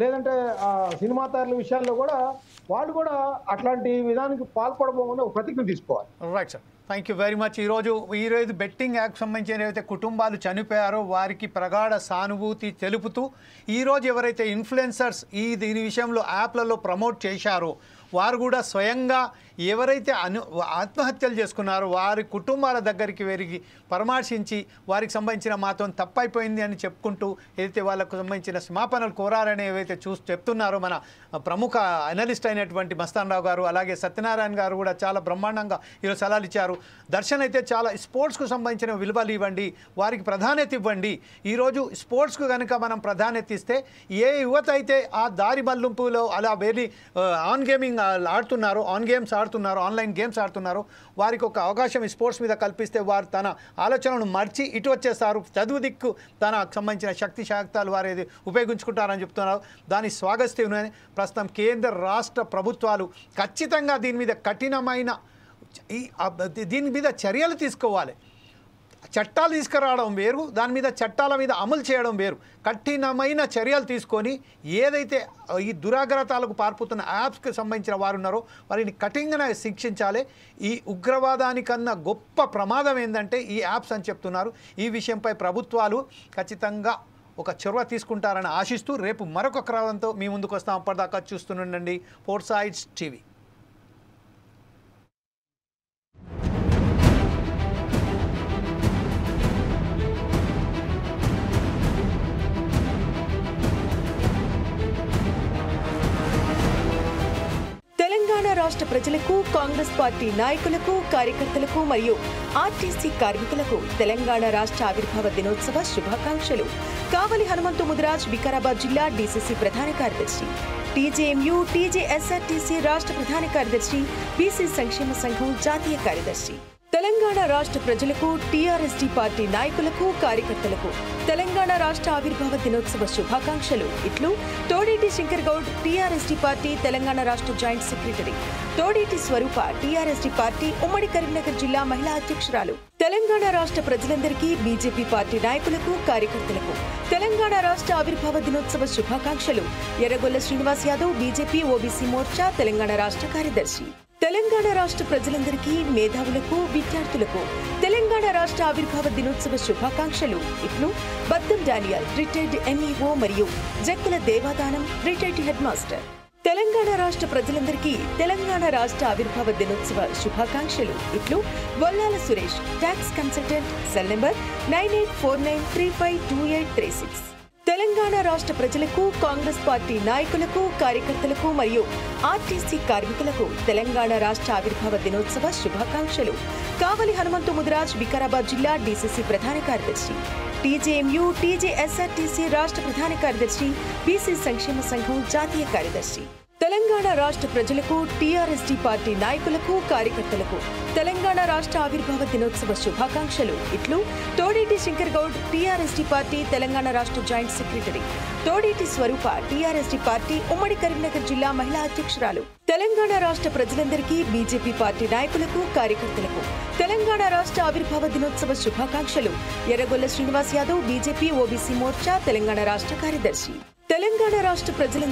లేదంటే సినిమా తారుల విషయాల్లో కూడా వాళ్ళు కూడా అట్లాంటి విధానానికి పాల్పడబోకుండా ఒక ప్రతిజ్ఞ తీసుకోవాలి. Right sir, thank you very much. ఈరోజు బెట్టింగ్ యాప్ సంబంధించిన ఏవైతే కుటుంబాలు చనిపోయారో వారికి ప్రగాఢ సానుభూతి తెలుపుతూ ఈరోజు ఎవరైతే ఇన్ఫ్లుయెన్సర్స్ దీని విషయంలో యాప్లలో ప్రమోట్ చేశారో వారు కూడా స్వయంగా ఎవరైతే ఆత్మహత్యలు చేసుకున్నారో వారి కుటుంబాల దగ్గరికి వెరిగి పరామర్శించి వారికి సంబంధించిన మాతో తప్పైపోయింది అని చెప్పుకుంటూ ఏదైతే వాళ్ళకు సంబంధించిన క్షమాపణలు కోరారని ఏవైతే చెప్తున్నారో మన ప్రముఖ అనలిస్ట్ అయినటువంటి మస్తాన్ రావు గారు, అలాగే సత్యనారాయణ గారు కూడా చాలా బ్రహ్మాండంగా ఈరోజు సలహాలు ఇచ్చారు. దర్శన్ అయితే చాలా స్పోర్ట్స్కు సంబంధించిన విలువలు ఇవ్వండి, వారికి ప్రాధాన్యత ఇవ్వండి. ఈరోజు స్పోర్ట్స్కు కనుక మనం ప్రాధాన్యత ఇస్తే ఏ యువత అయితే ఆ దారి మల్లింపులో అలా వెళ్ళి ఆన్ గేమ్స్ ఆడుతున్నారో ఆన్లైన్ గేమ్స్ ఆడుతున్నారో వారికి ఒక అవకాశం స్పోర్ట్స్ మీద కల్పిస్తే వారు తన ఆలోచనను మర్చి ఇటు వచ్చేస్తారు, చదువు దిక్కు తనకు సంబంధించిన శక్తి శాక్తాలు వారు ఏది ఉపయోగించుకుంటారని చెప్తున్నారు. దాన్ని స్వాగతిస్తున్నాయని ప్రస్తుతం కేంద్ర రాష్ట్ర ప్రభుత్వాలు ఖచ్చితంగా దీని మీద కఠినమైన దీని మీద చర్యలు తీసుకోవాలి. చట్టాలు తీసుకురావడం వేరు, దాని మీద చట్టాల మీద అమలు చేయడం వేరు. కఠినమైన చర్యలు తీసుకొని ఏదైతే ఈ దురాగ్రతాలకు పాల్పడుతున్న యాప్స్కి సంబంధించిన వారు ఉన్నారో వారిని కఠినంగా శిక్షించాలి. ఈ ఉగ్రవాదానికన్నా గొప్ప ప్రమాదం ఏంటంటే ఈ యాప్స్ అని చెప్తున్నారు. ఈ విషయంపై ప్రభుత్వాలు ఖచ్చితంగా ఒక చొరవ తీసుకుంటారని ఆశిస్తూ రేపు మరొక క్రమంతో మీ ముందుకు వస్తాం. అప్పటిదాకా చూస్తుండండి ఫోర్ సైడ్స్ టీవీ. తెలంగాణ రాష్ట్ర ప్రజలకు, కాంగ్రెస్ పార్టీ నాయకులకు, కార్యకర్తలకు మరియు ఆర్టీసీ కార్మికులకు తెలంగాణ రాష్ట్ర ఆవిర్భావ దినోత్సవ శుభాకాంక్షలు. కావలి హనుమంతు ముదిరాజ్, వికారాబాద్ జిల్లా డీసీసీ ప్రధాన కార్యదర్శి, టీజేఎంయూ, టీజేఎస్ఆర్టీసీ రాష్ట్ర ప్రధాన కార్యదర్శి, బీసీ సంక్షేమ సంఘం జాతీయ కార్యదర్శి. తెలంగాణ రాష్ట్ర ప్రజలకు, టీఆర్ఎస్డీ పార్టీ నాయకులకు, కార్యకర్తలకు తెలంగాణ రాష్ట్ర ఆవిర్భావ దినోత్సవ శుభాకాంక్షలు. ఇట్లు తోడేటి శంకర్ గౌడ్, టీఆర్ఎస్డీ పార్టీ తెలంగాణ రాష్ట్ర జాయింట్ సెక్రటరీ, తోడేటి స్వరూప, టీఆర్ఎస్డీ పార్టీ ఉమ్మడి కరీంనగర్ జిల్లా మహిళా అధ్యక్షురాలు. తెలంగాణ రాష్ట్ర ప్రజలందరికీ, బీజేపీ పార్టీ నాయకులకు, కార్యకర్తలకు తెలంగాణ రాష్ట్ర ఆవిర్భావ దినోత్సవ శుభాకాంక్షలు. ఎర్రగొల్ల శ్రీనివాస్ యాదవ్, బీజేపీ ఓబీసీ మోర్చా తెలంగాణ రాష్ట్ర కార్యదర్శి. తెలంగాణ రాష్ట్ర ప్రజలందరికీ, మేధావులకు, విద్యార్థులకు తెలంగాణ రాష్ట్ర ఆవిర్భావ దినోత్సవ శుభాకాంక్షలు. ఇట్లు బద్దం డానియల్, రిటైర్డ్ ఎంఈఓ మరియు Jakkula Devadanam, retired headmaster. Telangana రాష్ట్ర ప్రజలందరికీ తెలంగాణ రాష్ట్ర ఆవిర్భావ దినోత్సవ శుభాకాంక్షలు. ఇట్లు Bollala Suresh, tax consultant, cell number 9849352836. Telangana రాష్ట్ర ప్రజలకు, కాంగ్రెస్ పార్టీ నాయకులకు, కార్యకర్తలకు మరియు ఆర్టీసీ కార్మికులకు తెలంగాణ రాష్ట్ర ఆవిర్భావ దినోత్సవ శుభాకాంక్షలు. కావలి హనుమంతు ముదిరాజ్, వికారాబాద్ జిల్లా డీసీసీ ప్రధాన కార్యదర్శి, టీజేఎంయూ, టీజేఎస్ఆర్టీసీ రాష్ట్ర ప్రధాన కార్యదర్శి, బీసీ సంక్షేమ సంఘం జాతీయ కార్యదర్శి. తెలంగాణ రాష్ట్ర ప్రజలకు, టీఆర్ఎస్డీ పార్టీ నాయకులకు, కార్యకర్తలకు తెలంగాణ రాష్ట్ర ఆవిర్భావ దినోత్సవ శుభాకాంక్షలు. ఇట్లు తోడేటి శంకర్ గౌడ్, టీఆర్ఎస్డీ పార్టీ తెలంగాణ రాష్ట్ర జాయింట్ సెక్రటరీ, తోడేటి స్వరూప, టీఆర్ఎస్డీ పార్టీ ఉమ్మడి కరీంనగర్ జిల్లా మహిళా అధ్యక్షురాలు. తెలంగాణ రాష్ట్ర ప్రజలందరికీ, బీజేపీ పార్టీ నాయకులకు, కార్యకర్తలకు తెలంగాణ రాష్ట్ర ఆవిర్భావ దినోత్సవ శుభాకాంక్షలు. ఎర్రగొల్ల శ్రీనివాస్ యాదవ్, బీజేపీ ఓబీసీ మోర్చా తెలంగాణ రాష్ట్ర కార్యదర్శి. తెలంగాణ రాష్ట్ర ప్రజలందరికీ